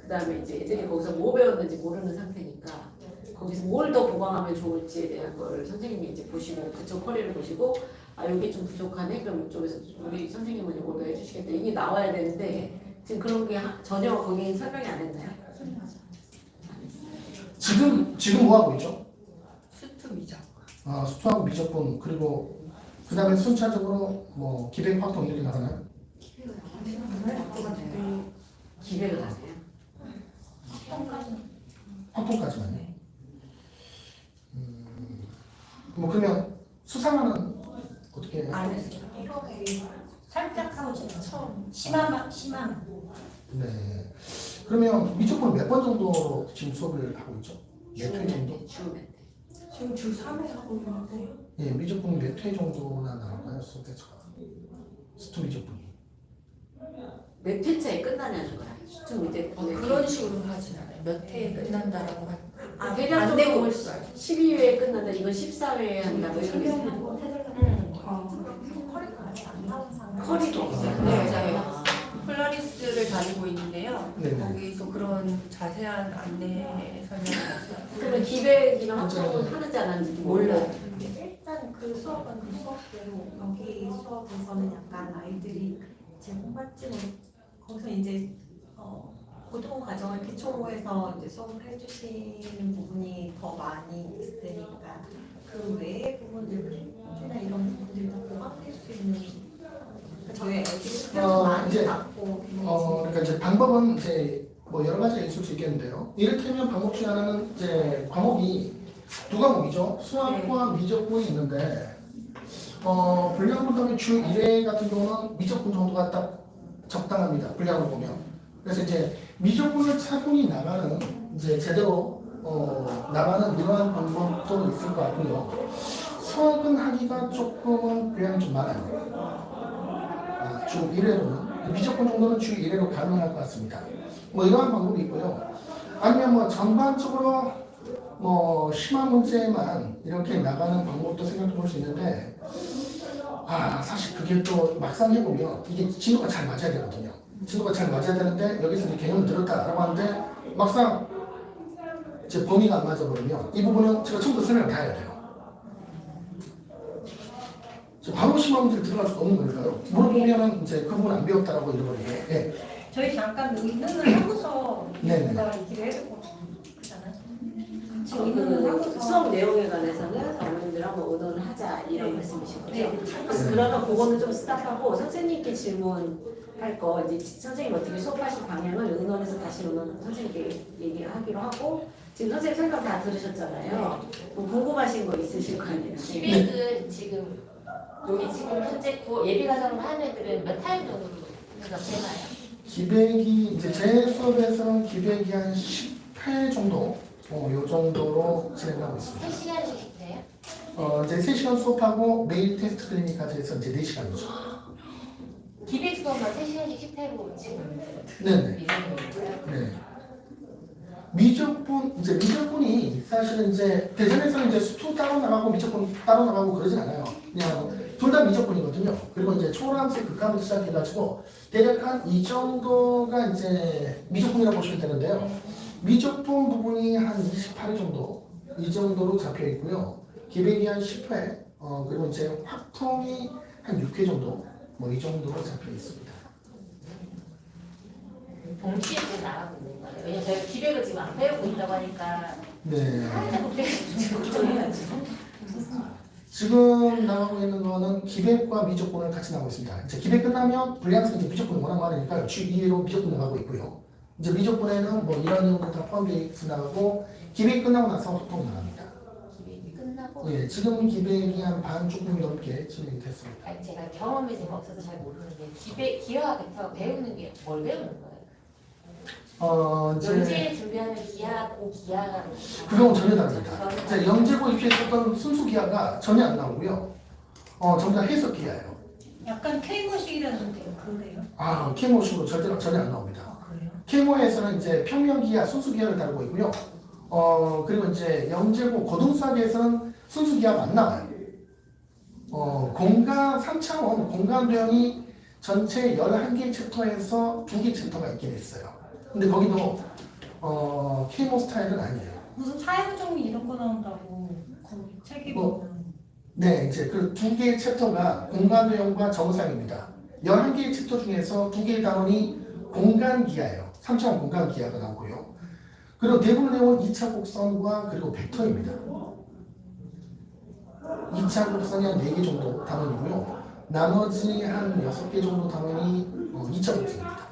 그 다음에 이제 애들이 거기서 뭐 배웠는지 모르는 상태니까 거기서 뭘 더 보강하면 좋을지에 대한 걸 선생님이 이제 보시고 그쪽 커리를 보시고. 아 여기 좀 부족하네? 그럼 이쪽에서 우리 선생님은 이걸 더 해주시겠다. 이게 나와야 되는데 지금 그런 게 전혀 거기 설명이 안 됐나요? 지금 뭐 하고 있죠? 수트 미적. 수투하고 미적분 그리고 그 다음에 순차적으로 뭐 기백 확통 이렇게 나가나요? 기획을 하세요? 확통까지만요. 뭐 그러면 수상하는 어떻게? 안 했어요. 살짝 하고 처음 심한. 네. 그러면 미적분 몇 번 정도로 지금 수업을 하고 있죠? 몇 회 정도? 주 몇 회? 지금 주 3회 하고 있는데 예, 미적분이 몇 회 정도나 나올까요? 수업에서 수투 미적분이. 몇 회차에 끝나냐는 거야. 좀 이제 그런 식으로 하진 않아요. 몇 회에 끝난다라고 안 대략적으로 되고 있어요. 12회에 끝난다. 이건 14회에 한다. 뭐 이런 게 있어요. 커리도 없어요. 네, 맞아요. 폴라리스를 다니고 있는데요. 네네. 거기서 그런 자세한 안내 설명이 없어요. 그러면 기획이나 합성은 하는지 안 하는지 몰라요. 일단 그 수업은 그 수업대로 여기 수업에서는 약간 아이들이 제공받지 못 거기서 이제 고등 과정을 기초로 해서 이제 수업을 해주시는 부분이 더 많이 있으니까 그 외의 부분들 나 이런 부분들이 더 보강될 수 있는 그러니까 저희 애들이 스트레스 많이 이제, 받고 그러니까 이제 방법은 이제 뭐 여러 가지가 있을 수 있겠는데요. 이를테면 방법 중에 하나는 이제 과목이 두 과목이죠. 수학과 미적분이 있는데 분량으로 보면 주 1회 같은 경우는 미적분 정도가 딱 적당합니다. 분량으로 보면. 그래서 이제 미적분을 차분히 나가는 이제 제대로 나가는 이러한 방법도 있을 것 같고요. 수학은 하기가 조금은 분량이 좀 많아요. 주 1회로는 미적분 정도는 주 1회로 가능할 것 같습니다. 뭐 이러한 방법이 있고요. 아니면 뭐 전반적으로 뭐 심한 문제만 이렇게 나가는 방법도 생각해 볼 수 있는데 사실 그게 또 막상 해보면 이게 진도가 잘 맞아야 되거든요. 진도가 잘 맞아야 되는데 여기서 이제 개념을 들었다라고 하는데 막상 이제 범위가 안 맞아버리면 이 부분은 제가 처음부터 설명을 다 해야 돼요. 바로 심한 문제를 들어갈 수가 없는 거니까요. 물어보면은 이제 그 부분 안 배웠다라고 이러버리게. 예. 저희 잠깐 의논을 하고서 네네. 얘기를 해주고 그잖아요. 그 수업 내용에 관해서는 어머님들 한번 의논을 하자 이런 말씀이신 거죠? 네. 그러면 그거는 좀 스탑하고 선생님께 질문할 거 이제 선생님 어떻게 수업하실 방향을 의논해서 다시 선생님께 얘기하기로 하고 지금 선생님 설명 다 들으셨잖아요. 뭐 궁금하신 거 있으실 거 아니에요? 기획은 지금 여기 지금 현재 예비 과정을 하는 애들은 몇 타임 정도로 되나요? 기백이 이제 제 수업에서는 기백이 한 10회 정도 요 정도로 진행하고 있습니다. 3시간씩 돼요? 이제 3시간 수업하고 매일 테스트 클리닉까지 해서 이제 4시간이죠. 기획 수업만 3시간씩 10회로 지금 네네. 이루어지는 거예요? 네. 미적분이 사실은 이제 대전에서는 이제 수투 따로 나가고 미적분 따로 나가고 그러진 않아요. 그냥 둘 다 미적분이거든요. 그리고 이제 초람색 극한부터 시작해가지고 대략 한 이 정도가 이제 미적분이라고 보시면 되는데요. 미적분 부분이 한 28회 정도 이 정도로 잡혀 있고요. 기백이 한 10회, 그리고 이제 확통이 한 6회 정도 뭐 이 정도로 잡혀 있습니다. 동시에 지금 나가고 있는 거예요. 왜냐면 저희가 기백을 지금 안 배우고 있다고 하니까 네. 살짝 해야지. 지금 나가고 있는 거는 기백과 미적분을 같이 나가고 있습니다. 이제 기백 끝나면 불량성 이제 미적분이 워낙 많으니까 주 2회로 미적분 나가고 있고요. 이제 미적분에는 뭐 이런 내용도 다 포함되어 있어 나가고 기백 끝나고 나서 확통 나갑니다. 기백이 끝나고 예, 지금 기백이 한 반 조금 넘게 진행이 됐습니다. 아니, 제가 경험이 좀 없어서 잘 모르는데 기하 벡터 배우는 게 뭘 배우는 거예요? 이제 연재 준비하는 기하고 기하가 그건 전혀 다릅니다. 이제 영재고 입시했었던 순수 기하가 전혀 안 나오고요. 전부 다 해석 기하예요. 약간 K모식이라는데 그래요? 케모식으로 절대로 전혀 안 나옵니다. 그래요? 케모에서는 이제 평면 기하, 순수 기하를 다루고 있고요. 그리고 이제 영재고 고등수학에서는 순수 기하가 안 나와요. 공간 3차원 공간 도형이 전체 11개 챕터에서 2개 챕터가 있긴 했어요. 근데 거기도 케모 스타일은 아니에요. 무슨 사회부정리 이런 거 나온다고 거기 책에 보면 네, 이제 그 2개의 챕터가 공간 도형과 정상입니다. 11개의 챕터 중에서 2개의 단원이 공간 기하예요. 3차원 공간 기하가 나오고요. 그리고 대부분 내용은 2차 곡선과 그리고 벡터입니다. 2차 곡선이 한 4개 정도 단원이고요. 나머지 한 6개 정도 단원이 2차 곡선입니다.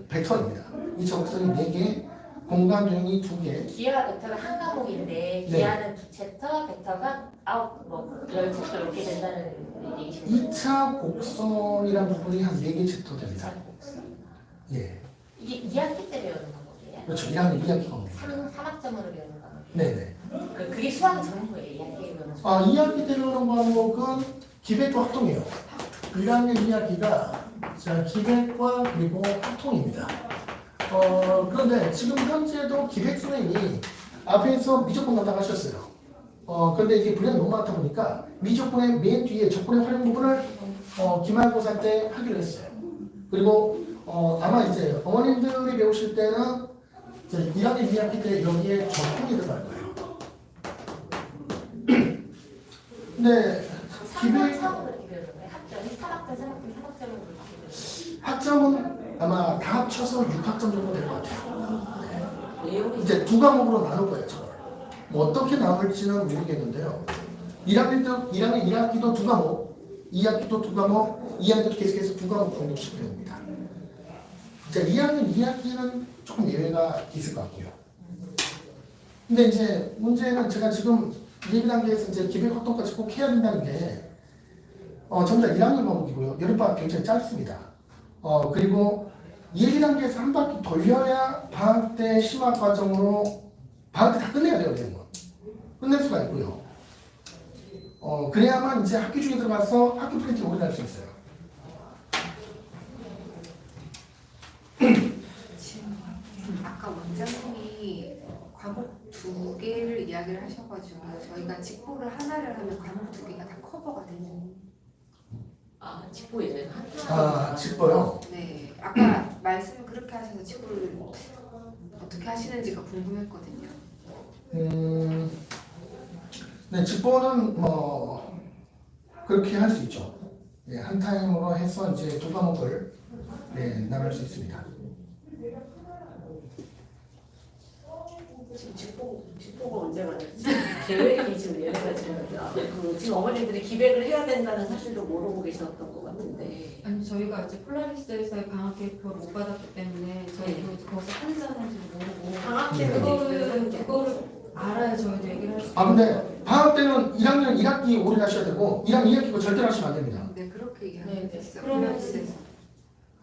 벡터입니다. 2차 곡선이 4개, 공간 도형이 2개. 기하 벡터가 한 과목인데 네. 기하는 2챕터, 벡터가 10챕터 이렇게 된다는 얘기시죠? 2차 곡선이라는 부분이 한 4개 챕터 됩니다. 예. 이게 2학기 때 배우는 과목이에요? 그렇죠. 1학년 2학기 과목입니다. 3학점으로 배우는 과목. 네네. 그게 수학 전부예요. 2학기에 배우는 수학. 2학기 때 배우는 과목은 기백과 확통이에요. 1학년 2학기가 자, 기백과 그리고 확통입니다. 그런데 지금 현재도 기백 선생님이 앞에서 미적분 간다고 하셨어요. 그런데 이게 분량이 너무 많다 보니까 미적분의 맨 뒤에 적분의 활용 부분을 기말고사 때 하기로 했어요. 그리고 아마 이제 어머님들이 배우실 때는 이제 1학년 2학기 때 여기에 적분이 들어갈 거예요. 근데 기백 처음으로 이렇게 배우는 거예요. 학점이 3학점, 3학점으로 이렇게 학점은 아마 다 합쳐서 6학점 정도 될 것 같아요. 내용이 이제 두 과목으로 나눌 거예요, 저걸. 뭐 어떻게 나눌지는 모르겠는데요. 1학년 1학기도 두 과목, 2학기도 두 과목, 2학기도 계속해서 두 과목 정도씩 배웁니다. 이제 2학년 2학기는 조금 예외가 있을 것 같고요. 근데 이제 문제는 제가 지금 예비 단계에서 이제 기백 활동까지 꼭 해야 된다는 게 전부 다 1학년 과목이고요. 여름방학 굉장히 짧습니다. 그리고 예비 단계에서 한 바퀴 돌려야 방학 때 심화 과정으로 방학 때 다 끝내야 돼요, 내용은. 끝낼 수가 있고요. 그래야만 이제 학기 중에 들어가서 학교 프린팅 오래 할 수 있어요. 지금 아까 원장님이 과목 2개를 이야기를 하셔가지고 저희가 직보를 하나를 하면 과목 2개가 다 커버가 되죠. 직보 예전에 한 직보요? 네, 아까 말씀을 그렇게 하셔서 직보를 어떻게 하시는지가 궁금했거든요. 네, 직보는 뭐 그렇게 할 수 있죠. 예, 한 타임으로 해서 이제 두 과목을 나갈 수 있습니다. 지금 직보가 언제 가는지 계획이 지금 얘네가 지금 어머님들이 기백을 해야 된다는 사실도 모르고 계셨던 것 같은데 아니 저희가 이제 폴라리스에서의 방학 계획표를 못 받았기 때문에 저희도 이제 거기서 한다는지 모르고 방학 때는 그거를 알아야 저희도 얘기를 할 수. 근데 방학 때는 1학년 1학기 올인 하셔야 되고 1학년 2학기 절대로 하시면 안 됩니다. 네, 그렇게 네, 이야기했어요. 그러면 폴라리스에서.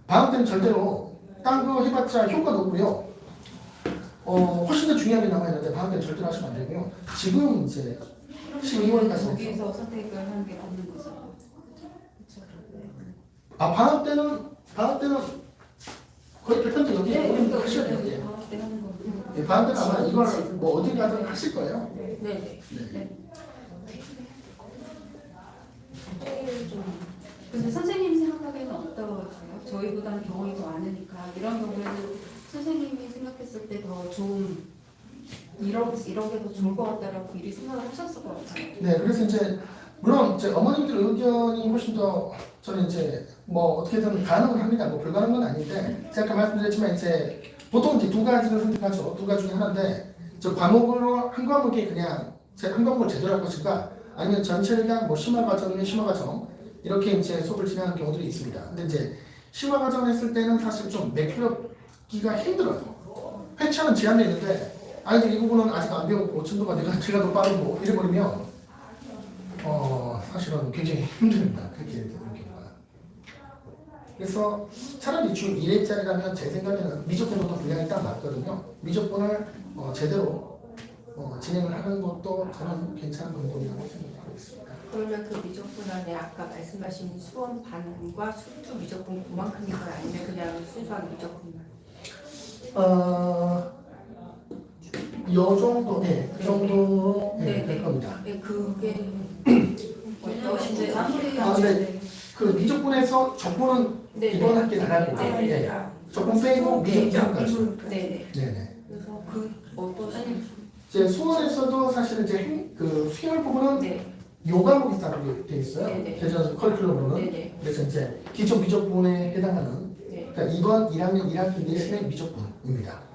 방학 때는 절대로 딴 거 해봤자 효과도 없고요. 훨씬 더 중요한 게 남아있는데 방학 때는 절대로 하시면 안 되고요. 지금 이제 12월까지 거기서 선택을 하는 게 없는 거죠. 방학 때는 거의 100% 여기 네, 오늘 그러니까 하셔야 돼요. 우리가 방학 때 하는 거. 예, 방학 때 아마 이걸 뭐 어디 가든 하실 거예요. 네네. 네. 근데 선생님 생각하기에는 어떠세요? 저희보다는 경험이 더 많으니까 이런 경우에는 선생님이 생각했을 때 더 좋은 이런 게 더 좋을 것 같다라고 미리 생각을 하셨을 것 같아요. 네, 그래서 이제 물론 이제 어머님들 의견이 훨씬 더 저는 이제 뭐 어떻게든 가능은 합니다. 뭐 불가능한 건 아닌데 제가 아까 말씀드렸지만 이제 보통 이제 두 가지를 선택하죠. 두 가지 중에 하나인데 저 과목으로 한 과목이 그냥 한 과목을 제대로 할 것인가 아니면 전체가 뭐 심화 과정이면 심화 과정 이렇게 이제 수업을 진행하는 경우들이 있습니다. 근데 이제 심화 과정을 했을 때는 사실 좀 매끄럽기가 힘들어요. 회차는 제한되어 있는데 아이들 이 부분은 아직 안 배웠고 진도가 제가 더 빠르고 이래버리면 사실은 굉장히 힘듭니다. 그렇게 되는 경우가. 그래서 차라리 주 1회짜리라면 제 생각에는 미적분부터 분량이 딱 맞거든요. 미적분을 제대로 진행을 하는 것도 저는 괜찮은 방법이라고 생각하고 있습니다. 그러면 그 미적분 안에 아까 말씀하신 수원 반과 수투 미적분 그만큼인가요? 아니면 그냥 순수한 미적분만? 요 정도, 그 정도 네, 될 겁니다. 네, 그게 이제 아무리 근데 그 미적분에서 적분은 네, 이번 학기에 나가는 거죠. 네, 네. 적분 빼고 미적분까지. 네네. 네네. 그래서 그 어떠신? 이제 수원에서도 사실은 이제 그 수열 부분은 네. 요 과목이 따로 돼 있어요. 네네. 대전 커리큘럼으로는. 네네. 그래서 이제 기초 미적분에 해당하는 네. 그러니까 이번 1학년 1학기 내신의 미적분입니다.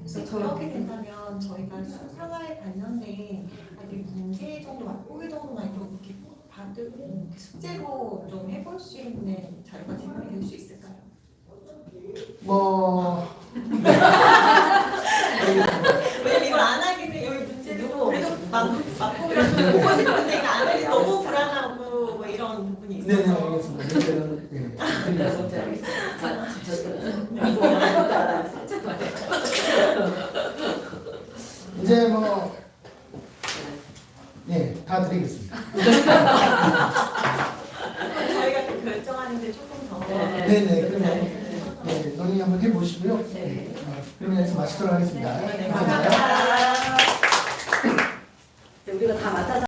그래서 그렇게 된다면 저희가 수사과에 봤는데 아직 문제 정도 맛보기 정도만 좀 이렇게 받고 숙제로 좀 해볼 수 있는 자료가 제공이 될 수 있을까요? 뭐 왜냐면 이걸 안 하게 되면 여기 문제를 그래도 맛보기라도 보고 싶은데 이거 안 하기 너무 불안하고 뭐 이런 부분이 있어요. 네네 알겠습니다. 문제는 드리겠습니다. 이제 뭐 다 드리겠습니다. 저희가 또 결정하는데 조금 더 네네 그러면 논의 한번 해보시고요. 그러면 여기서 마치도록 하겠습니다. 감사합니다. 우리가 다 맡아서